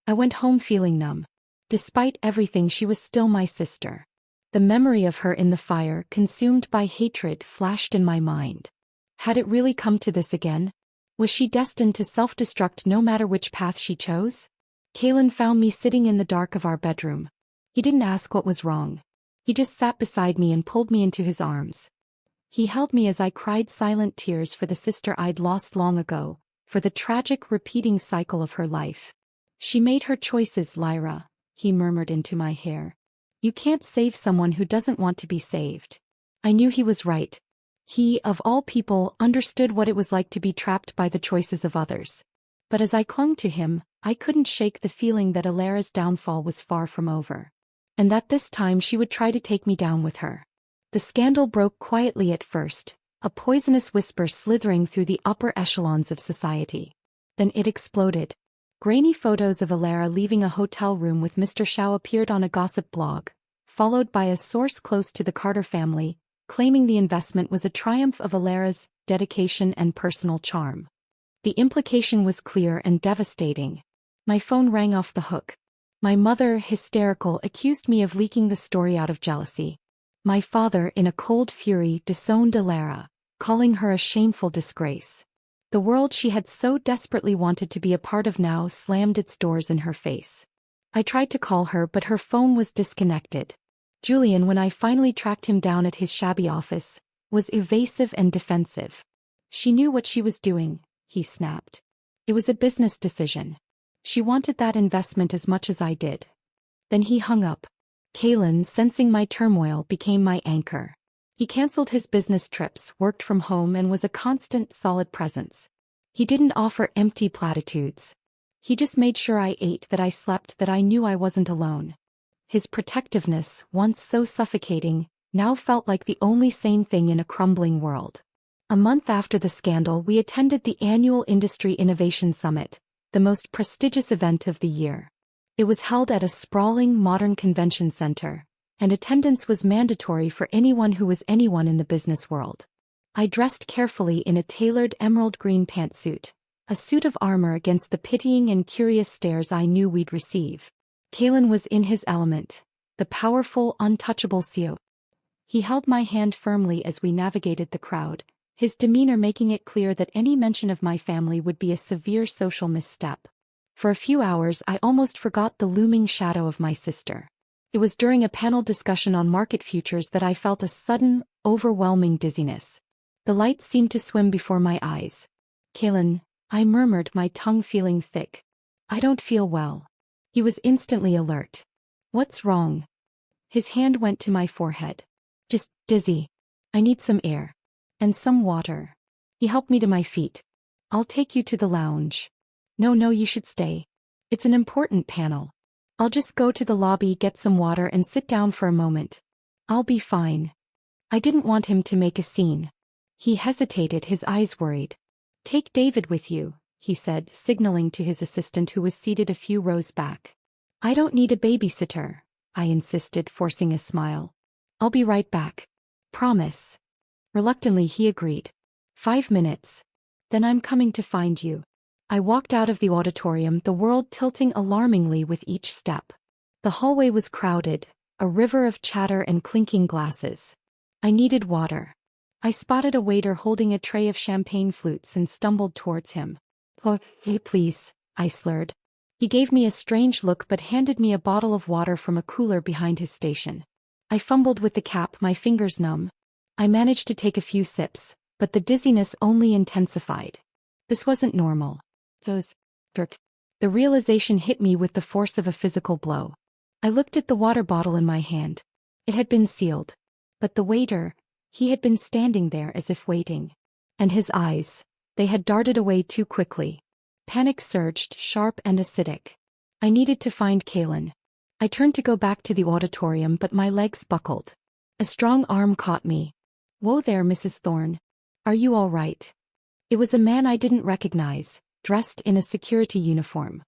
I went home feeling numb. Despite everything, she was still my sister. The memory of her in the fire, consumed by hatred, flashed in my mind. Had it really come to this again? Was she destined to self-destruct no matter which path she chose? Kalen found me sitting in the dark of our bedroom. He didn't ask what was wrong. He just sat beside me and pulled me into his arms. He held me as I cried silent tears for the sister I'd lost long ago, for the tragic repeating cycle of her life. "She made her choices, Lyra," he murmured into my hair. "You can't save someone who doesn't want to be saved." I knew he was right. He, of all people, understood what it was like to be trapped by the choices of others. But as I clung to him, I couldn't shake the feeling that Alara's downfall was far from over. And that this time she would try to take me down with her. The scandal broke quietly at first, a poisonous whisper slithering through the upper echelons of society. Then it exploded. Grainy photos of Alara leaving a hotel room with Mr. Shao appeared on a gossip blog, followed by a source close to the Carter family, claiming the investment was a triumph of Alara's dedication and personal charm. The implication was clear and devastating. My phone rang off the hook. My mother, hysterical, accused me of leaking the story out of jealousy. My father, in a cold fury, disowned Alara, calling her a shameful disgrace. The world she had so desperately wanted to be a part of now slammed its doors in her face. I tried to call her, but her phone was disconnected. Julian, when I finally tracked him down at his shabby office, was evasive and defensive. She knew what she was doing, he snapped. It was a business decision. She wanted that investment as much as I did. Then he hung up. Kalen, sensing my turmoil, became my anchor. He canceled his business trips, worked from home, and was a constant, solid presence. He didn't offer empty platitudes. He just made sure I ate, that I slept, that I knew I wasn't alone. His protectiveness, once so suffocating, now felt like the only sane thing in a crumbling world. A month after the scandal, we attended the annual Industry Innovation Summit, the most prestigious event of the year. It was held at a sprawling modern convention center, and attendance was mandatory for anyone who was anyone in the business world. I dressed carefully in a tailored emerald green pantsuit, a suit of armor against the pitying and curious stares I knew we'd receive. Kalen was in his element, the powerful, untouchable CEO. He held my hand firmly as we navigated the crowd, his demeanor making it clear that any mention of my family would be a severe social misstep. For a few hours I almost forgot the looming shadow of my sister. It was during a panel discussion on market futures that I felt a sudden, overwhelming dizziness. The lights seemed to swim before my eyes. Kalen, I murmured, my tongue feeling thick. I don't feel well. He was instantly alert. What's wrong? His hand went to my forehead. Just dizzy. I need some air. And some water. He helped me to my feet. I'll take you to the lounge. No, you should stay. It's an important panel. I'll just go to the lobby, get some water, and sit down for a moment. I'll be fine. I didn't want him to make a scene. He hesitated, his eyes worried. Take David with you, he said, signaling to his assistant who was seated a few rows back. I don't need a babysitter, I insisted, forcing a smile. I'll be right back. Promise. Reluctantly he agreed. 5 minutes. Then I'm coming to find you. I walked out of the auditorium, the world tilting alarmingly with each step. The hallway was crowded, a river of chatter and clinking glasses. I needed water. I spotted a waiter holding a tray of champagne flutes and stumbled towards him. Oh, hey, please, I slurred. He gave me a strange look but handed me a bottle of water from a cooler behind his station. I fumbled with the cap, my fingers numb. I managed to take a few sips, but the dizziness only intensified. This wasn't normal. The realization hit me with the force of a physical blow. I looked at the water bottle in my hand. It had been sealed. But the waiter, he had been standing there as if waiting. And his eyes, they had darted away too quickly. Panic surged, sharp and acidic. I needed to find Kalen. I turned to go back to the auditorium, but my legs buckled. A strong arm caught me. Whoa there, Mrs. Thorne. Are you all right? It was a man I didn't recognize, dressed in a security uniform.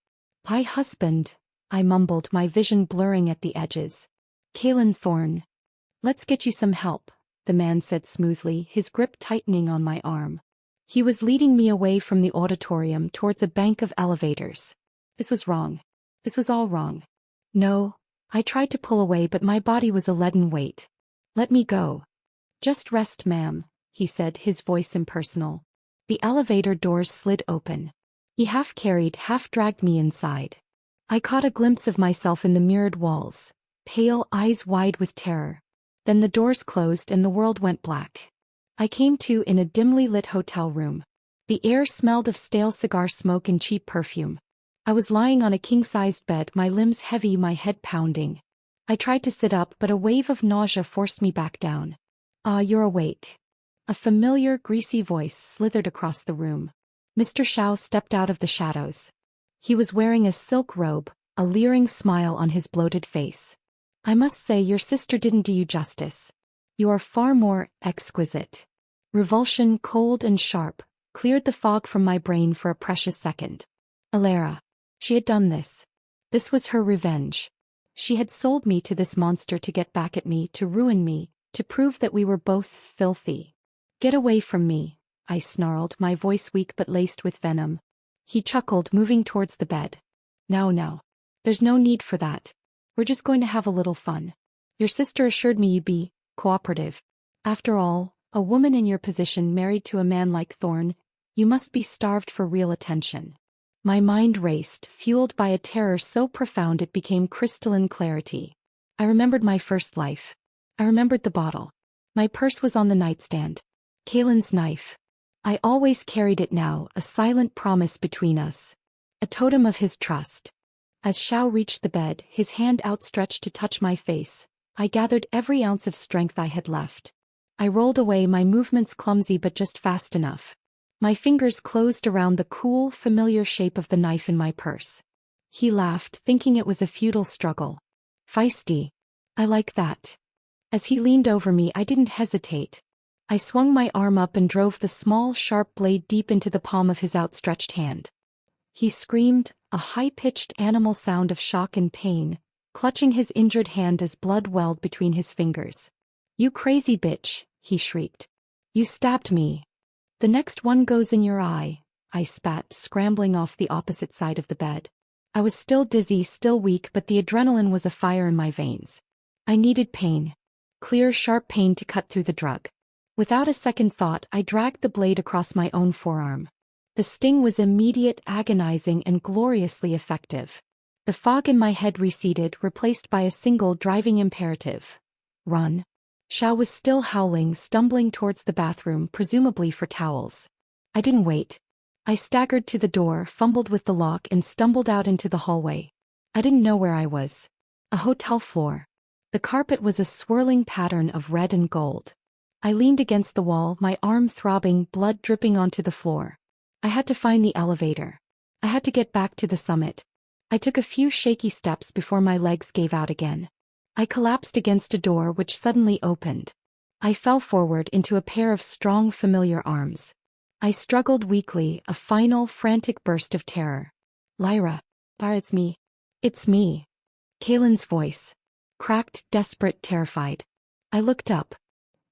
My husband, I mumbled, my vision blurring at the edges. Kalen Thorne. Let's get you some help, the man said smoothly, his grip tightening on my arm. He was leading me away from the auditorium towards a bank of elevators. This was wrong. This was all wrong. No, I tried to pull away, but my body was a leaden weight. Let me go. Just rest, ma'am, he said, his voice impersonal. The elevator doors slid open. He half carried, half dragged me inside. I caught a glimpse of myself in the mirrored walls, pale, eyes wide with terror. Then the doors closed and the world went black. I came to in a dimly lit hotel room. The air smelled of stale cigar smoke and cheap perfume. I was lying on a king-sized bed, my limbs heavy, my head pounding. I tried to sit up, but a wave of nausea forced me back down. Ah, you're awake. A familiar, greasy voice slithered across the room. Mr. Shao stepped out of the shadows. He was wearing a silk robe, a leering smile on his bloated face. I must say your sister didn't do you justice. You are far more exquisite. Revulsion, cold and sharp, cleared the fog from my brain for a precious second. Alara. She had done this. This was her revenge. She had sold me to this monster to get back at me, to ruin me, to prove that we were both filthy. Get away from me, I snarled, my voice weak but laced with venom. He chuckled, moving towards the bed. No. There's no need for that. We're just going to have a little fun. Your sister assured me you'd be cooperative. After all, a woman in your position married to a man like Thorne, You must be starved for real attention. My mind raced, fueled by a terror so profound it became crystalline clarity. I remembered my first life. I remembered the bottle. My purse was on the nightstand. Kalen's knife. I always carried it now, a silent promise between us. A totem of his trust. As Xiao reached the bed, his hand outstretched to touch my face, I gathered every ounce of strength I had left. I rolled away, my movements clumsy but just fast enough. My fingers closed around the cool, familiar shape of the knife in my purse. He laughed, thinking it was a futile struggle. Feisty. I like that. As he leaned over me, I didn't hesitate. I swung my arm up and drove the small, sharp blade deep into the palm of his outstretched hand. He screamed, a high-pitched animal sound of shock and pain, clutching his injured hand as blood welled between his fingers. You crazy bitch, he shrieked. You stabbed me. The next one goes in your eye, I spat, scrambling off the opposite side of the bed. I was still dizzy, still weak, but the adrenaline was afire in my veins. I needed pain. Clear, sharp pain to cut through the drug. Without a second thought, I dragged the blade across my own forearm. The sting was immediate, agonizing, and gloriously effective. The fog in my head receded, replaced by a single driving imperative. Run. Xiao was still howling, stumbling towards the bathroom, presumably for towels. I didn't wait. I staggered to the door, fumbled with the lock, and stumbled out into the hallway. I didn't know where I was. A hotel floor. The carpet was a swirling pattern of red and gold. I leaned against the wall, my arm throbbing, blood dripping onto the floor. I had to find the elevator. I had to get back to the summit. I took a few shaky steps before my legs gave out again. I collapsed against a door which suddenly opened. I fell forward into a pair of strong, familiar arms. I struggled weakly, a final, frantic burst of terror. Lyra. It's me. It's me. Kalen's voice. Cracked, desperate, terrified. I looked up.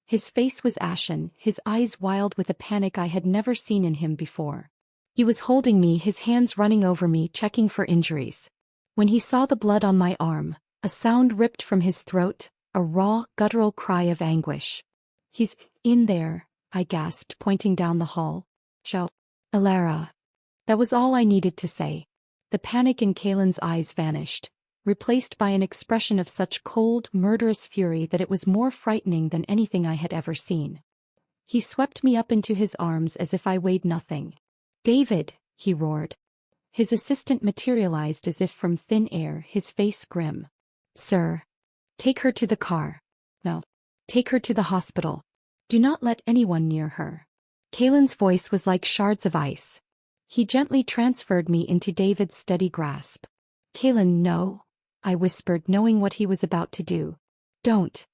His face was ashen, his eyes wild with a panic I had never seen in him before. He was holding me, his hands running over me, checking for injuries. When he saw the blood on my arm, a sound ripped from his throat, a raw, guttural cry of anguish. He's in there, I gasped, pointing down the hall. Xiao. Alara. That was all I needed to say. The panic in Kalen's eyes vanished, replaced by an expression of such cold, murderous fury that it was more frightening than anything I had ever seen. He swept me up into his arms as if I weighed nothing. David, he roared. His assistant materialized as if from thin air, his face grim. Sir. Take her to the car. No. Take her to the hospital. Do not let anyone near her. Kalen's voice was like shards of ice. He gently transferred me into David's steady grasp. Kalen, no. I whispered, knowing what he was about to do. Don't.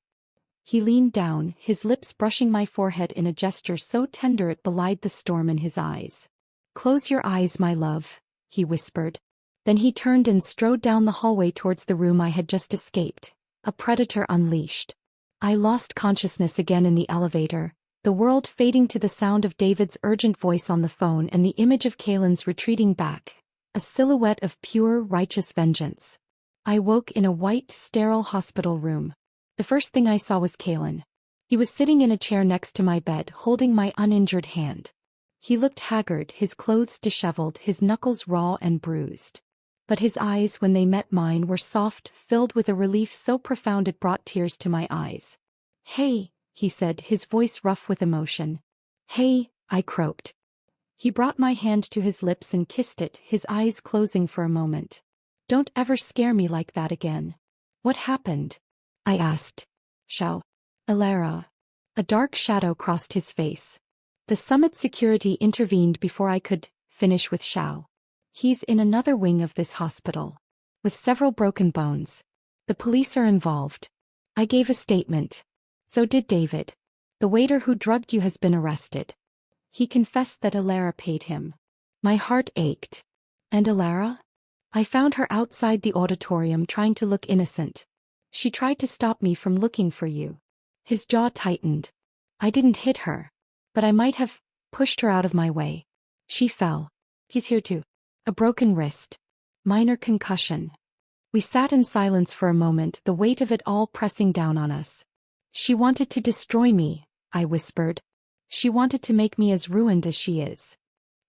He leaned down, his lips brushing my forehead in a gesture so tender it belied the storm in his eyes. Close your eyes, my love, he whispered. Then he turned and strode down the hallway towards the room I had just escaped, a predator unleashed. I lost consciousness again in the elevator, the world fading to the sound of David's urgent voice on the phone and the image of Kalen's retreating back, a silhouette of pure, righteous vengeance. I woke in a white, sterile hospital room. The first thing I saw was Kalen. He was sitting in a chair next to my bed, holding my uninjured hand. He looked haggard, his clothes disheveled, his knuckles raw and bruised. But his eyes, when they met mine, were soft, filled with a relief so profound it brought tears to my eyes. Hey, he said, his voice rough with emotion. Hey, I croaked. He brought my hand to his lips and kissed it, his eyes closing for a moment. Don't ever scare me like that again. What happened? I asked. Xiao. Alara. A dark shadow crossed his face. The summit security intervened before I could finish with Xiao. He's in another wing of this hospital. With several broken bones. The police are involved. I gave a statement. So did David. The waiter who drugged you has been arrested. He confessed that Alara paid him. My heart ached. And Alara? I found her outside the auditorium trying to look innocent. She tried to stop me from looking for you. His jaw tightened. I didn't hit her. But I might have pushed her out of my way. She fell. He's here too. A broken wrist. Minor concussion. We sat in silence for a moment, the weight of it all pressing down on us. She wanted to destroy me, I whispered. She wanted to make me as ruined as she is.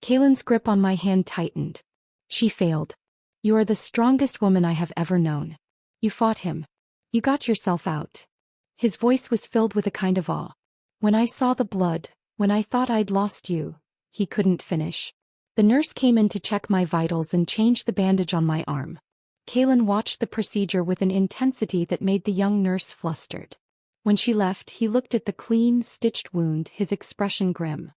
Kaylin's grip on my hand tightened. She failed. You are the strongest woman I have ever known. You fought him. You got yourself out. His voice was filled with a kind of awe. When I saw the blood, when I thought I'd lost you, he couldn't finish. The nurse came in to check my vitals and change the bandage on my arm. Kaylin watched the procedure with an intensity that made the young nurse flustered. When she left, he looked at the clean, stitched wound, his expression grim.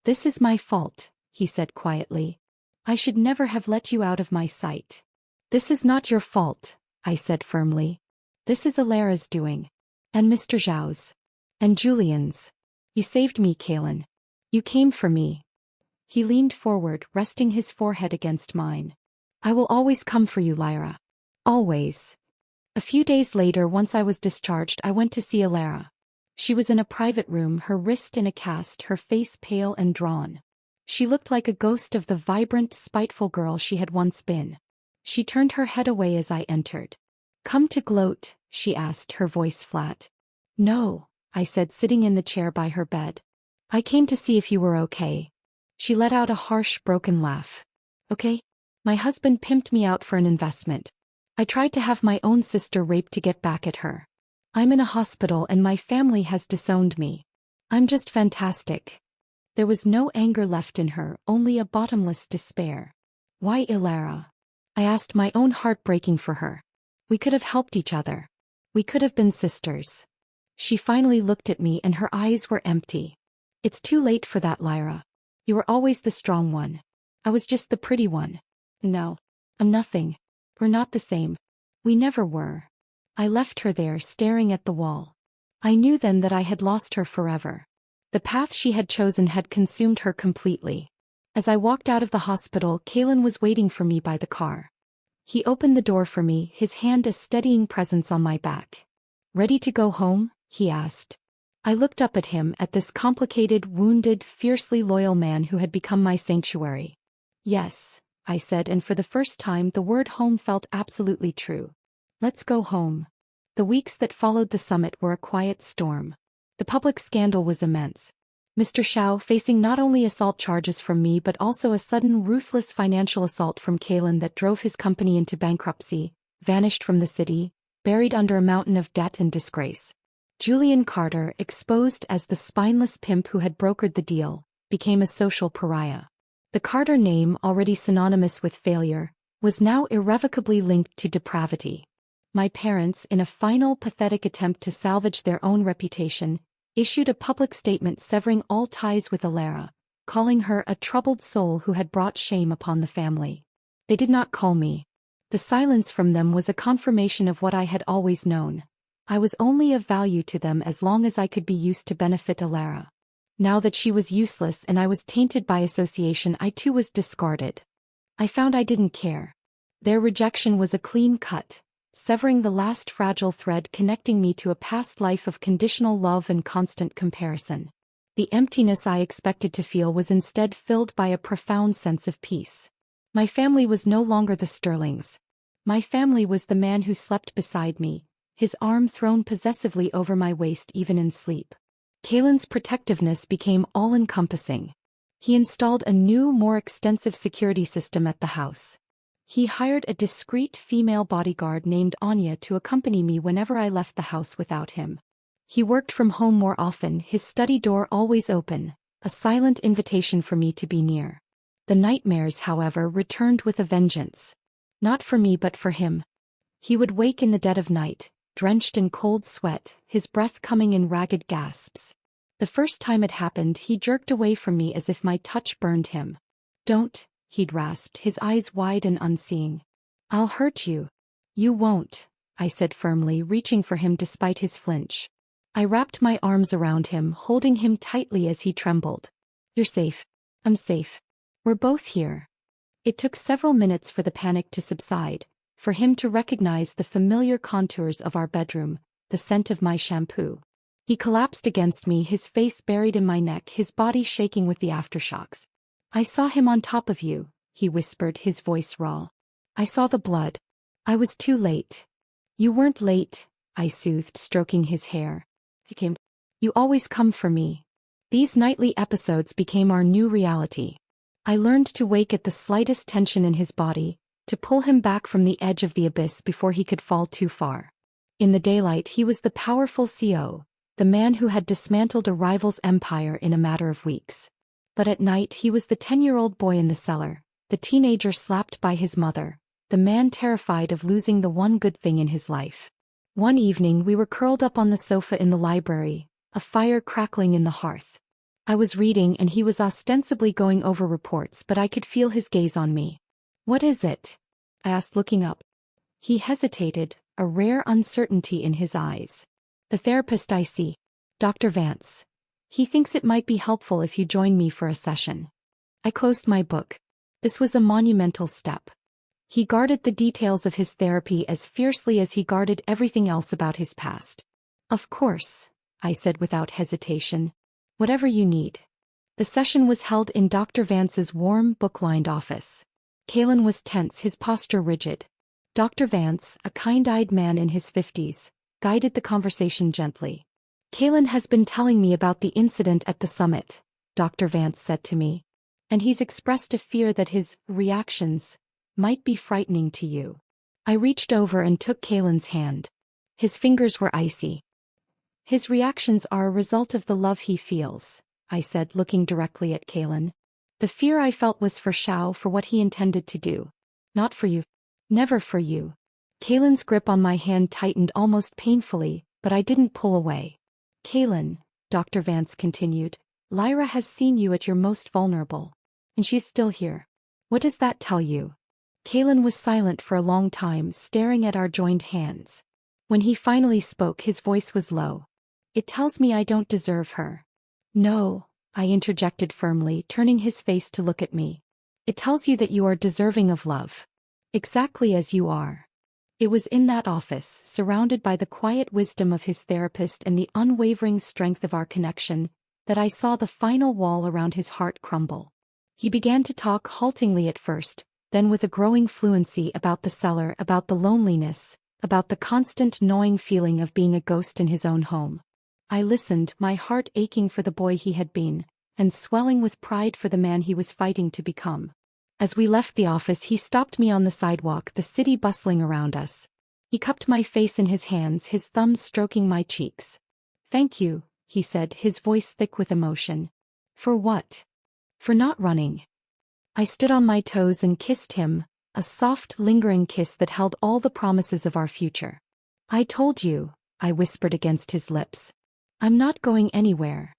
This is my fault, he said quietly. I should never have let you out of my sight. This is not your fault, I said firmly. This is Alara's doing. And Mr. Zhao's. And Julian's. You saved me, Kaylin. You came for me. He leaned forward, resting his forehead against mine. I will always come for you, Lyra. Always. A few days later, once I was discharged, I went to see Alara. She was in a private room, her wrist in a cast, her face pale and drawn. She looked like a ghost of the vibrant, spiteful girl she had once been. She turned her head away as I entered. Come to gloat, she asked, her voice flat. No, I said, sitting in the chair by her bed. I came to see if you were okay. She let out a harsh, broken laugh. Okay? My husband pimped me out for an investment. I tried to have my own sister raped to get back at her. I'm in a hospital and my family has disowned me. I'm just fantastic. There was no anger left in her, only a bottomless despair. Why Alara? I asked, my own heart breaking for her. We could have helped each other. We could have been sisters. She finally looked at me and her eyes were empty. It's too late for that, Lyra. You were always the strong one. I was just the pretty one. No. I'm nothing. We're not the same. We never were. I left her there, staring at the wall. I knew then that I had lost her forever. The path she had chosen had consumed her completely. As I walked out of the hospital, Kaylin was waiting for me by the car. He opened the door for me, his hand a steadying presence on my back. Ready to go home? He asked. I looked up at him, at this complicated, wounded, fiercely loyal man who had become my sanctuary. Yes, I said, and for the first time the word home felt absolutely true. Let's go home. The weeks that followed the summit were a quiet storm. The public scandal was immense. Mr. Zhao, facing not only assault charges from me but also a sudden ruthless financial assault from Kaylin that drove his company into bankruptcy, vanished from the city, buried under a mountain of debt and disgrace. Julian Carter, exposed as the spineless pimp who had brokered the deal, became a social pariah. The Carter name, already synonymous with failure, was now irrevocably linked to depravity. My parents, in a final pathetic attempt to salvage their own reputation, issued a public statement severing all ties with Alara, calling her a troubled soul who had brought shame upon the family. They did not call me. The silence from them was a confirmation of what I had always known. I was only of value to them as long as I could be used to benefit Alara. Now that she was useless and I was tainted by association, I too was discarded. I found I didn't care. Their rejection was a clean cut, severing the last fragile thread connecting me to a past life of conditional love and constant comparison. The emptiness I expected to feel was instead filled by a profound sense of peace. My family was no longer the Sterlings. My family was the man who slept beside me, his arm thrown possessively over my waist even in sleep. Kaylin's protectiveness became all-encompassing. He installed a new, more extensive security system at the house. He hired a discreet female bodyguard named Anya to accompany me whenever I left the house without him. He worked from home more often, his study door always open, a silent invitation for me to be near. The nightmares, however, returned with a vengeance. Not for me but for him. He would wake in the dead of night, drenched in cold sweat, his breath coming in ragged gasps. The first time it happened, he jerked away from me as if my touch burned him. Don't, he'd rasped, his eyes wide and unseeing. I'll hurt you. You won't, I said firmly, reaching for him despite his flinch. I wrapped my arms around him, holding him tightly as he trembled. You're safe. I'm safe. We're both here. It took several minutes for the panic to subside, for him to recognize the familiar contours of our bedroom, the scent of my shampoo. He collapsed against me, his face buried in my neck, his body shaking with the aftershocks. I saw him on top of you, he whispered, his voice raw. I saw the blood. I was too late. You weren't late, I soothed, stroking his hair. You always come for me. These nightly episodes became our new reality. I learned to wake at the slightest tension in his body, to pull him back from the edge of the abyss before he could fall too far. In the daylight he was the powerful CEO, the man who had dismantled a rival's empire in a matter of weeks. But at night he was the 10-year-old boy in the cellar, the teenager slapped by his mother, the man terrified of losing the one good thing in his life. One evening we were curled up on the sofa in the library, a fire crackling in the hearth. I was reading and he was ostensibly going over reports, but I could feel his gaze on me. "What is it?" I asked, looking up. He hesitated, a rare uncertainty in his eyes. "The therapist I see. Dr. Vance. He thinks it might be helpful if you join me for a session." I closed my book. This was a monumental step. He guarded the details of his therapy as fiercely as he guarded everything else about his past. "Of course," I said without hesitation. "Whatever you need." The session was held in Dr. Vance's warm, book-lined office. Kalen was tense, his posture rigid. Dr. Vance, a kind-eyed man in his 50s, guided the conversation gently. "Kalen has been telling me about the incident at the summit," Dr. Vance said to me. "And he's expressed a fear that his reactions might be frightening to you." I reached over and took Kalen's hand. His fingers were icy. "His reactions are a result of the love he feels," I said, looking directly at Kalen. "The fear I felt was for Xiao, for what he intended to do. Not for you. Never for you." Kalen's grip on my hand tightened almost painfully, but I didn't pull away. "Kalen," Dr. Vance continued, "Lyra has seen you at your most vulnerable. And she's still here. What does that tell you?" Kalen was silent for a long time, staring at our joined hands. When he finally spoke, his voice was low. "It tells me I don't deserve her." "No," I interjected firmly, turning his face to look at me. "It tells you that you are deserving of love. Exactly as you are." It was in that office, surrounded by the quiet wisdom of his therapist and the unwavering strength of our connection, that I saw the final wall around his heart crumble. He began to talk haltingly at first, then with a growing fluency about the cellar, about the loneliness, about the constant gnawing feeling of being a ghost in his own home. I listened, my heart aching for the boy he had been, and swelling with pride for the man he was fighting to become. As we left the office, he stopped me on the sidewalk, the city bustling around us. He cupped my face in his hands, his thumbs stroking my cheeks. "Thank you," he said, his voice thick with emotion. "For what?" "For not running." I stood on my toes and kissed him, a soft, lingering kiss that held all the promises of our future. "I told you," I whispered against his lips. "I'm not going anywhere."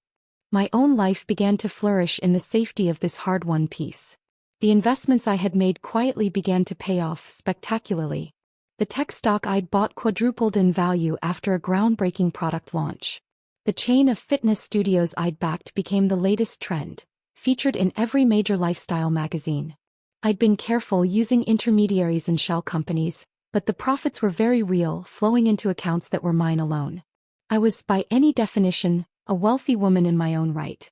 My own life began to flourish in the safety of this hard-won peace. The investments I had made quietly began to pay off spectacularly. The tech stock I'd bought quadrupled in value after a groundbreaking product launch. The chain of fitness studios I'd backed became the latest trend, featured in every major lifestyle magazine. I'd been careful using intermediaries and shell companies, but the profits were very real, flowing into accounts that were mine alone. I was, by any definition, a wealthy woman in my own right.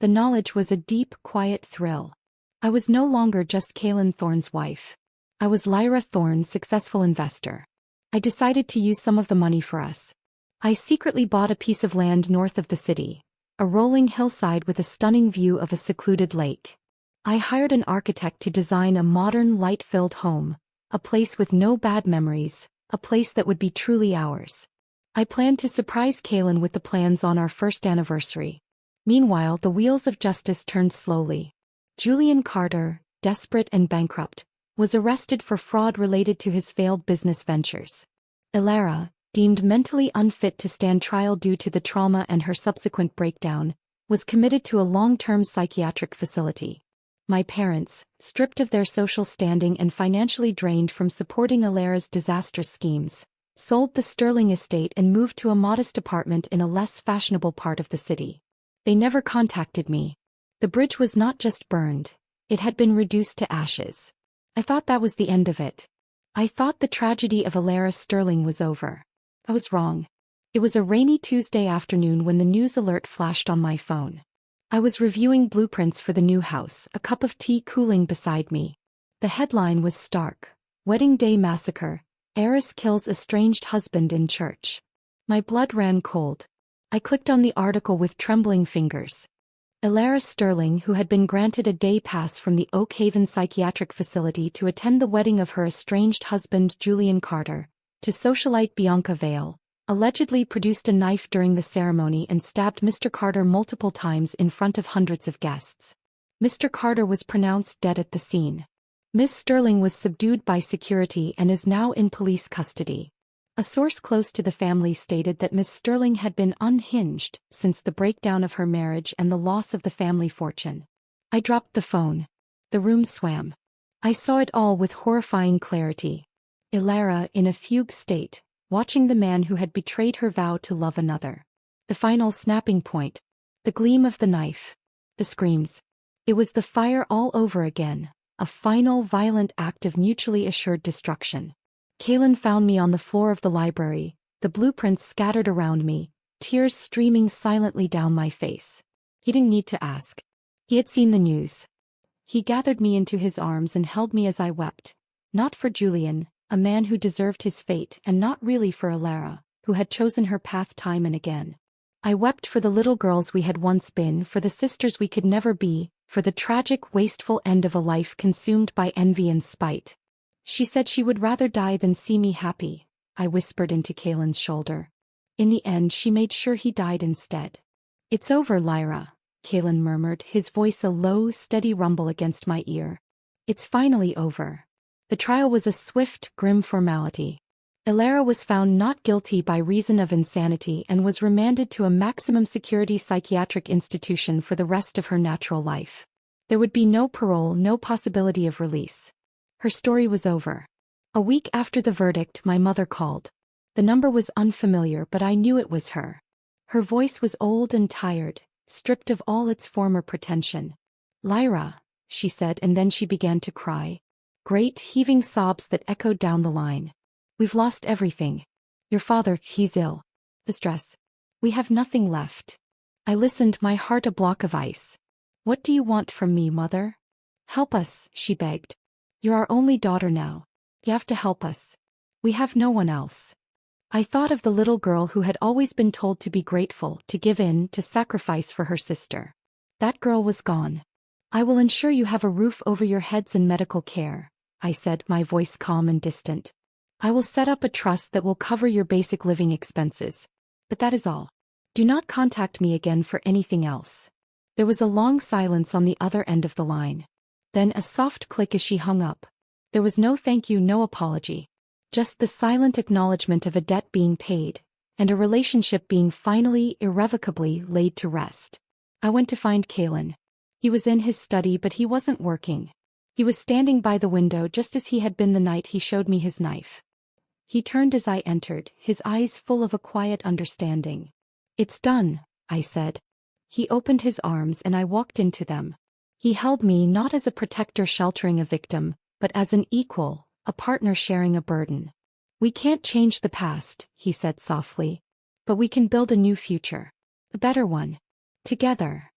The knowledge was a deep, quiet thrill. I was no longer just Kalen Thorne's wife. I was Lyra Thorne, successful investor. I decided to use some of the money for us. I secretly bought a piece of land north of the city, a rolling hillside with a stunning view of a secluded lake. I hired an architect to design a modern, light-filled home, a place with no bad memories, a place that would be truly ours. I planned to surprise Kalen with the plans on our first anniversary. Meanwhile, the wheels of justice turned slowly. Julian Carter, desperate and bankrupt, was arrested for fraud related to his failed business ventures. Ilara, deemed mentally unfit to stand trial due to the trauma and her subsequent breakdown, was committed to a long-term psychiatric facility. My parents, stripped of their social standing and financially drained from supporting Ilara's disastrous schemes, sold the Sterling estate and moved to a modest apartment in a less fashionable part of the city. They never contacted me. The bridge was not just burned, it had been reduced to ashes. I thought that was the end of it. I thought the tragedy of Ilara Sterling was over. I was wrong. It was a rainy Tuesday afternoon when the news alert flashed on my phone. I was reviewing blueprints for the new house, a cup of tea cooling beside me. The headline was stark: "Wedding Day Massacre. Heiress kills estranged husband in church." My blood ran cold. I clicked on the article with trembling fingers. Elara Sterling, who had been granted a day pass from the Oak Haven Psychiatric Facility to attend the wedding of her estranged husband Julian Carter, to socialite Bianca Vale, allegedly produced a knife during the ceremony and stabbed Mr. Carter multiple times in front of hundreds of guests. Mr. Carter was pronounced dead at the scene. Ms. Sterling was subdued by security and is now in police custody. A source close to the family stated that Ms. Sterling had been unhinged since the breakdown of her marriage and the loss of the family fortune. I dropped the phone. The room swam. I saw it all with horrifying clarity. Elara in a fugue state, watching the man who had betrayed her vow to love another. The final snapping point. The gleam of the knife. The screams. It was the fire all over again, a final violent act of mutually assured destruction. Kaylin found me on the floor of the library, the blueprints scattered around me, tears streaming silently down my face. He didn't need to ask. He had seen the news. He gathered me into his arms and held me as I wept. Not for Julian, a man who deserved his fate, and not really for Elara, who had chosen her path time and again. I wept for the little girls we had once been, for the sisters we could never be, for the tragic, wasteful end of a life consumed by envy and spite. She said she would rather die than see me happy, I whispered into Kaylin's shoulder. In the end she made sure he died instead. It's over, Lyra, Kaylin murmured, his voice a low, steady rumble against my ear. It's finally over. The trial was a swift, grim formality. Elara was found not guilty by reason of insanity and was remanded to a maximum security psychiatric institution for the rest of her natural life. There would be no parole, no possibility of release. Her story was over. A week after the verdict, my mother called. The number was unfamiliar, but I knew it was her. Her voice was old and tired, stripped of all its former pretension. Lyra, she said, and then she began to cry. Great, heaving sobs that echoed down the line. We've lost everything. Your father, he's ill. The stress. We have nothing left. I listened, my heart a block of ice. What do you want from me, Mother? Help us, she begged. You're our only daughter now. You have to help us. We have no one else. I thought of the little girl who had always been told to be grateful, to give in, to sacrifice for her sister. That girl was gone. I will ensure you have a roof over your heads and medical care, I said, my voice calm and distant. I will set up a trust that will cover your basic living expenses. But that is all. Do not contact me again for anything else. There was a long silence on the other end of the line. Then a soft click as she hung up. There was no thank you, no apology. Just the silent acknowledgement of a debt being paid, and a relationship being finally, irrevocably laid to rest. I went to find Kaylin. He was in his study, but he wasn't working. He was standing by the window just as he had been the night he showed me his knife. He turned as I entered, his eyes full of a quiet understanding. It's done, I said. He opened his arms and I walked into them. He held me not as a protector sheltering a victim, but as an equal, a partner sharing a burden. We can't change the past, he said softly. But we can build a new future. A better one. Together.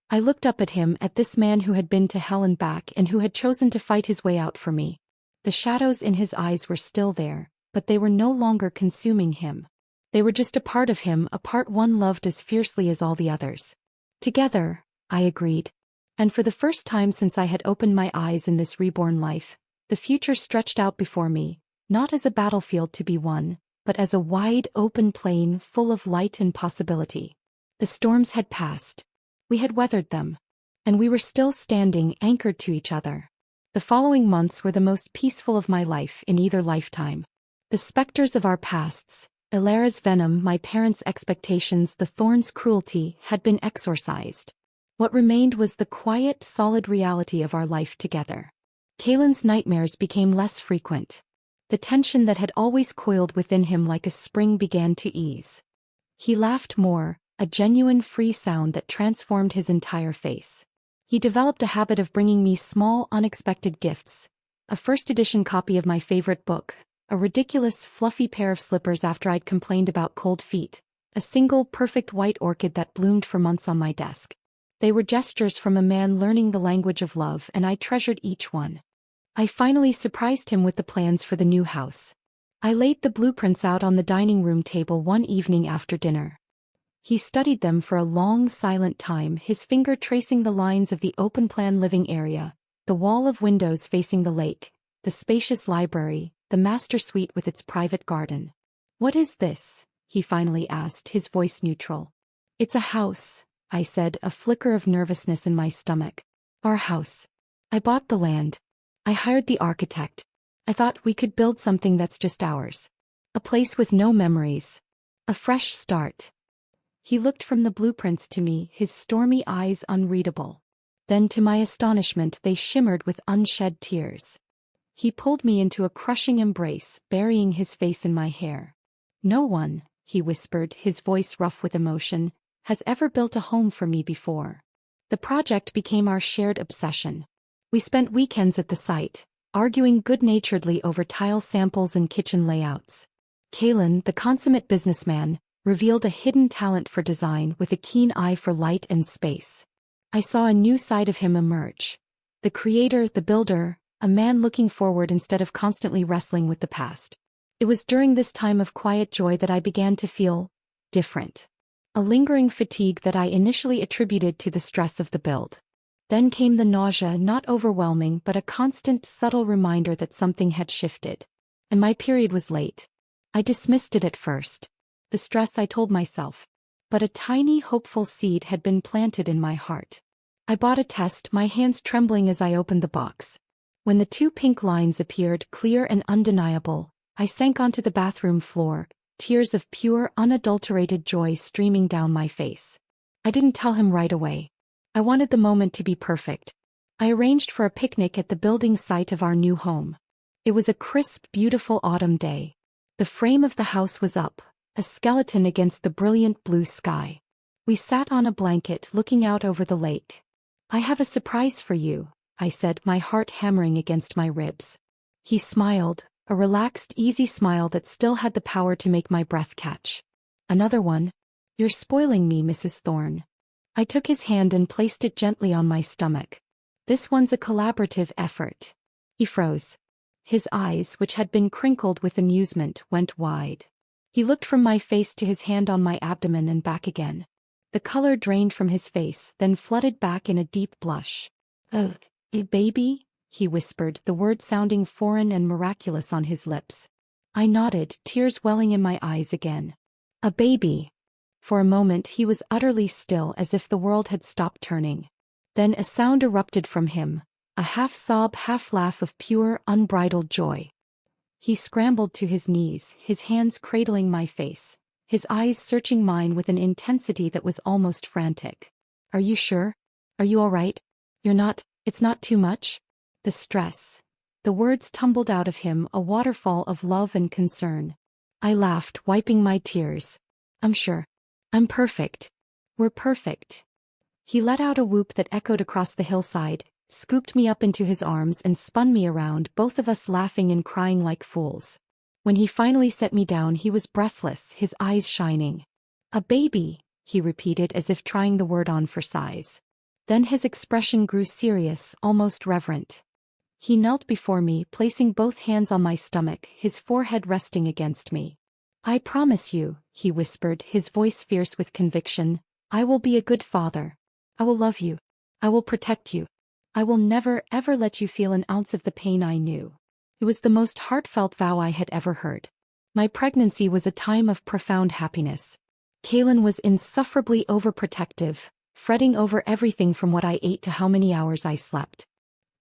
I looked up at him, at this man who had been to hell and back and who had chosen to fight his way out for me. The shadows in his eyes were still there, but they were no longer consuming him. They were just a part of him, a part one loved as fiercely as all the others. Together, I agreed. And for the first time since I had opened my eyes in this reborn life, the future stretched out before me, not as a battlefield to be won, but as a wide, open plain full of light and possibility. The storms had passed. We had weathered them. And we were still standing, anchored to each other. The following months were the most peaceful of my life in either lifetime. The specters of our pasts, Elara's venom, my parents' expectations, the thorns' cruelty, had been exorcised. What remained was the quiet, solid reality of our life together. Kaylin's nightmares became less frequent. The tension that had always coiled within him like a spring began to ease. He laughed more, a genuine free sound that transformed his entire face. He developed a habit of bringing me small, unexpected gifts. A first-edition copy of my favorite book, a ridiculous, fluffy pair of slippers after I'd complained about cold feet, a single, perfect white orchid that bloomed for months on my desk. They were gestures from a man learning the language of love, and I treasured each one. I finally surprised him with the plans for the new house. I laid the blueprints out on the dining room table one evening after dinner. He studied them for a long silent time, his finger tracing the lines of the open-plan living area, the wall of windows facing the lake, the spacious library, the master suite with its private garden. "What is this?" he finally asked, his voice neutral. "It's a house," I said, a flicker of nervousness in my stomach. "Our house. I bought the land. I hired the architect. I thought we could build something that's just ours. A place with no memories. A fresh start." He looked from the blueprints to me, his stormy eyes unreadable. Then to my astonishment they shimmered with unshed tears. He pulled me into a crushing embrace, burying his face in my hair. "No one," he whispered, his voice rough with emotion, "has ever built a home for me before." The project became our shared obsession. We spent weekends at the site, arguing good-naturedly over tile samples and kitchen layouts. Kalen, the consummate businessman, revealed a hidden talent for design with a keen eye for light and space. I saw a new side of him emerge. The creator, the builder, a man looking forward instead of constantly wrestling with the past. It was during this time of quiet joy that I began to feel different. A lingering fatigue that I initially attributed to the stress of the build. Then came the nausea, not overwhelming but a constant, subtle reminder that something had shifted. And my period was late. I dismissed it at first. The stress, I told myself. But a tiny, hopeful seed had been planted in my heart. I bought a test, my hands trembling as I opened the box. When the 2 pink lines appeared, clear and undeniable, I sank onto the bathroom floor, tears of pure, unadulterated joy streaming down my face. I didn't tell him right away. I wanted the moment to be perfect. I arranged for a picnic at the building site of our new home. It was a crisp, beautiful autumn day. The frame of the house was up, a skeleton against the brilliant blue sky. We sat on a blanket looking out over the lake. "I have a surprise for you," I said, my heart hammering against my ribs. He smiled, a relaxed, easy smile that still had the power to make my breath catch. "Another one? You're spoiling me, Mrs. Thorne." I took his hand and placed it gently on my stomach. "This one's a collaborative effort." He froze. His eyes, which had been crinkled with amusement, went wide. He looked from my face to his hand on my abdomen and back again. The color drained from his face, then flooded back in a deep blush. "Oh, a baby?" he whispered, the word sounding foreign and miraculous on his lips. I nodded, tears welling in my eyes again. "A baby." For a moment he was utterly still, as if the world had stopped turning. Then a sound erupted from him, a half-sob, half-laugh of pure, unbridled joy. He scrambled to his knees, his hands cradling my face, his eyes searching mine with an intensity that was almost frantic. "Are you sure? Are you all right? It's not too much?" The stress. The words tumbled out of him, a waterfall of love and concern. I laughed, wiping my tears. "I'm sure. I'm perfect. We're perfect." He let out a whoop that echoed across the hillside, scooped me up into his arms and spun me around, both of us laughing and crying like fools. When he finally set me down, he was breathless, his eyes shining. "A baby," he repeated as if trying the word on for size. Then his expression grew serious, almost reverent. He knelt before me, placing both hands on my stomach, his forehead resting against me. "I promise you," he whispered, his voice fierce with conviction, "I will be a good father. I will love you. I will protect you. I will never, ever let you feel an ounce of the pain I knew." It was the most heartfelt vow I had ever heard. My pregnancy was a time of profound happiness. Kalen was insufferably overprotective, fretting over everything from what I ate to how many hours I slept.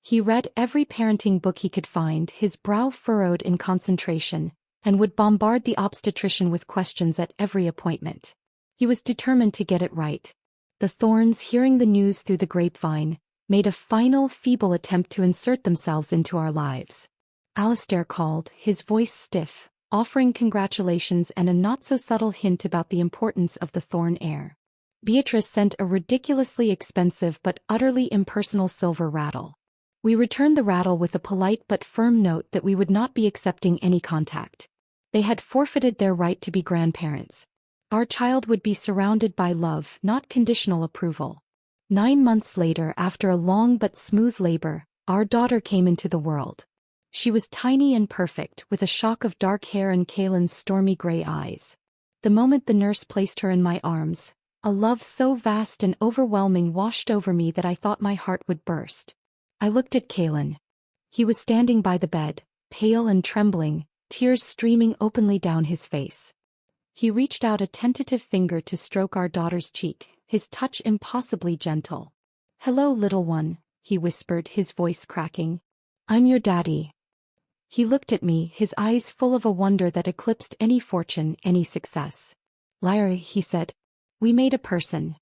He read every parenting book he could find, his brow furrowed in concentration, and would bombard the obstetrician with questions at every appointment. He was determined to get it right. The Thornes, hearing the news through the grapevine, made a final, feeble attempt to insert themselves into our lives. Alistair called, his voice stiff, offering congratulations and a not-so-subtle hint about the importance of the Thorne heir. Beatrice sent a ridiculously expensive but utterly impersonal silver rattle. We returned the rattle with a polite but firm note that we would not be accepting any contact. They had forfeited their right to be grandparents. Our child would be surrounded by love, not conditional approval. 9 months later, after a long but smooth labor, our daughter came into the world. She was tiny and perfect, with a shock of dark hair and Kalen's stormy gray eyes. The moment the nurse placed her in my arms, a love so vast and overwhelming washed over me that I thought my heart would burst. I looked at Kalen. He was standing by the bed, pale and trembling, tears streaming openly down his face. He reached out a tentative finger to stroke our daughter's cheek, his touch impossibly gentle. "Hello, little one," he whispered, his voice cracking. "I'm your daddy." He looked at me, his eyes full of a wonder that eclipsed any fortune, any success. "Lyra," he said, "we made a person.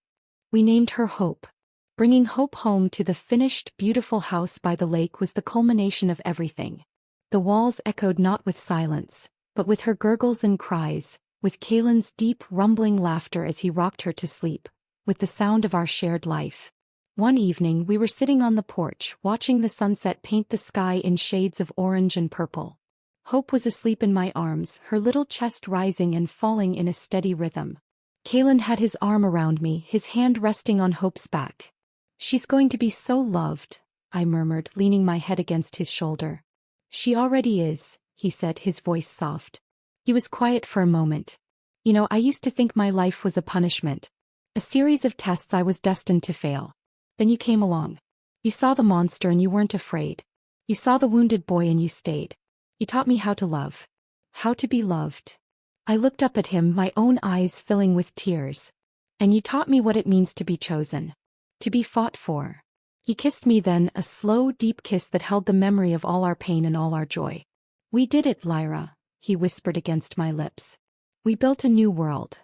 We named her Hope." Bringing Hope home to the finished, beautiful house by the lake was the culmination of everything. The walls echoed not with silence, but with her gurgles and cries, with Kalen's deep, rumbling laughter as he rocked her to sleep, with the sound of our shared life. One evening we were sitting on the porch, watching the sunset paint the sky in shades of orange and purple. Hope was asleep in my arms, her little chest rising and falling in a steady rhythm. Kalen had his arm around me, his hand resting on Hope's back. "She's going to be so loved," I murmured, leaning my head against his shoulder. "She already is," he said, his voice soft. He was quiet for a moment. "You know, I used to think my life was a punishment. A series of tests I was destined to fail. Then you came along. You saw the monster and you weren't afraid. You saw the wounded boy and you stayed. You taught me how to love. How to be loved." I looked up at him, my own eyes filling with tears. "And you taught me what it means to be chosen. To be fought for." He kissed me then, a slow, deep kiss that held the memory of all our pain and all our joy. "We did it, Lyra," he whispered against my lips. "We built a new world."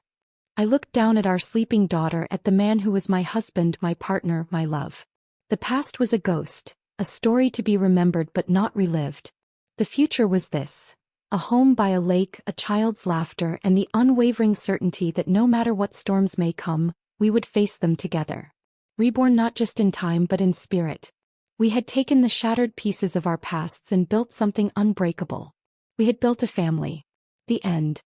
I looked down at our sleeping daughter, at the man who was my husband, my partner, my love. The past was a ghost, a story to be remembered but not relived. The future was this: a home by a lake, a child's laughter, and the unwavering certainty that no matter what storms may come, we would face them together. Reborn not just in time but in spirit. We had taken the shattered pieces of our pasts and built something unbreakable. We had built a family. The end.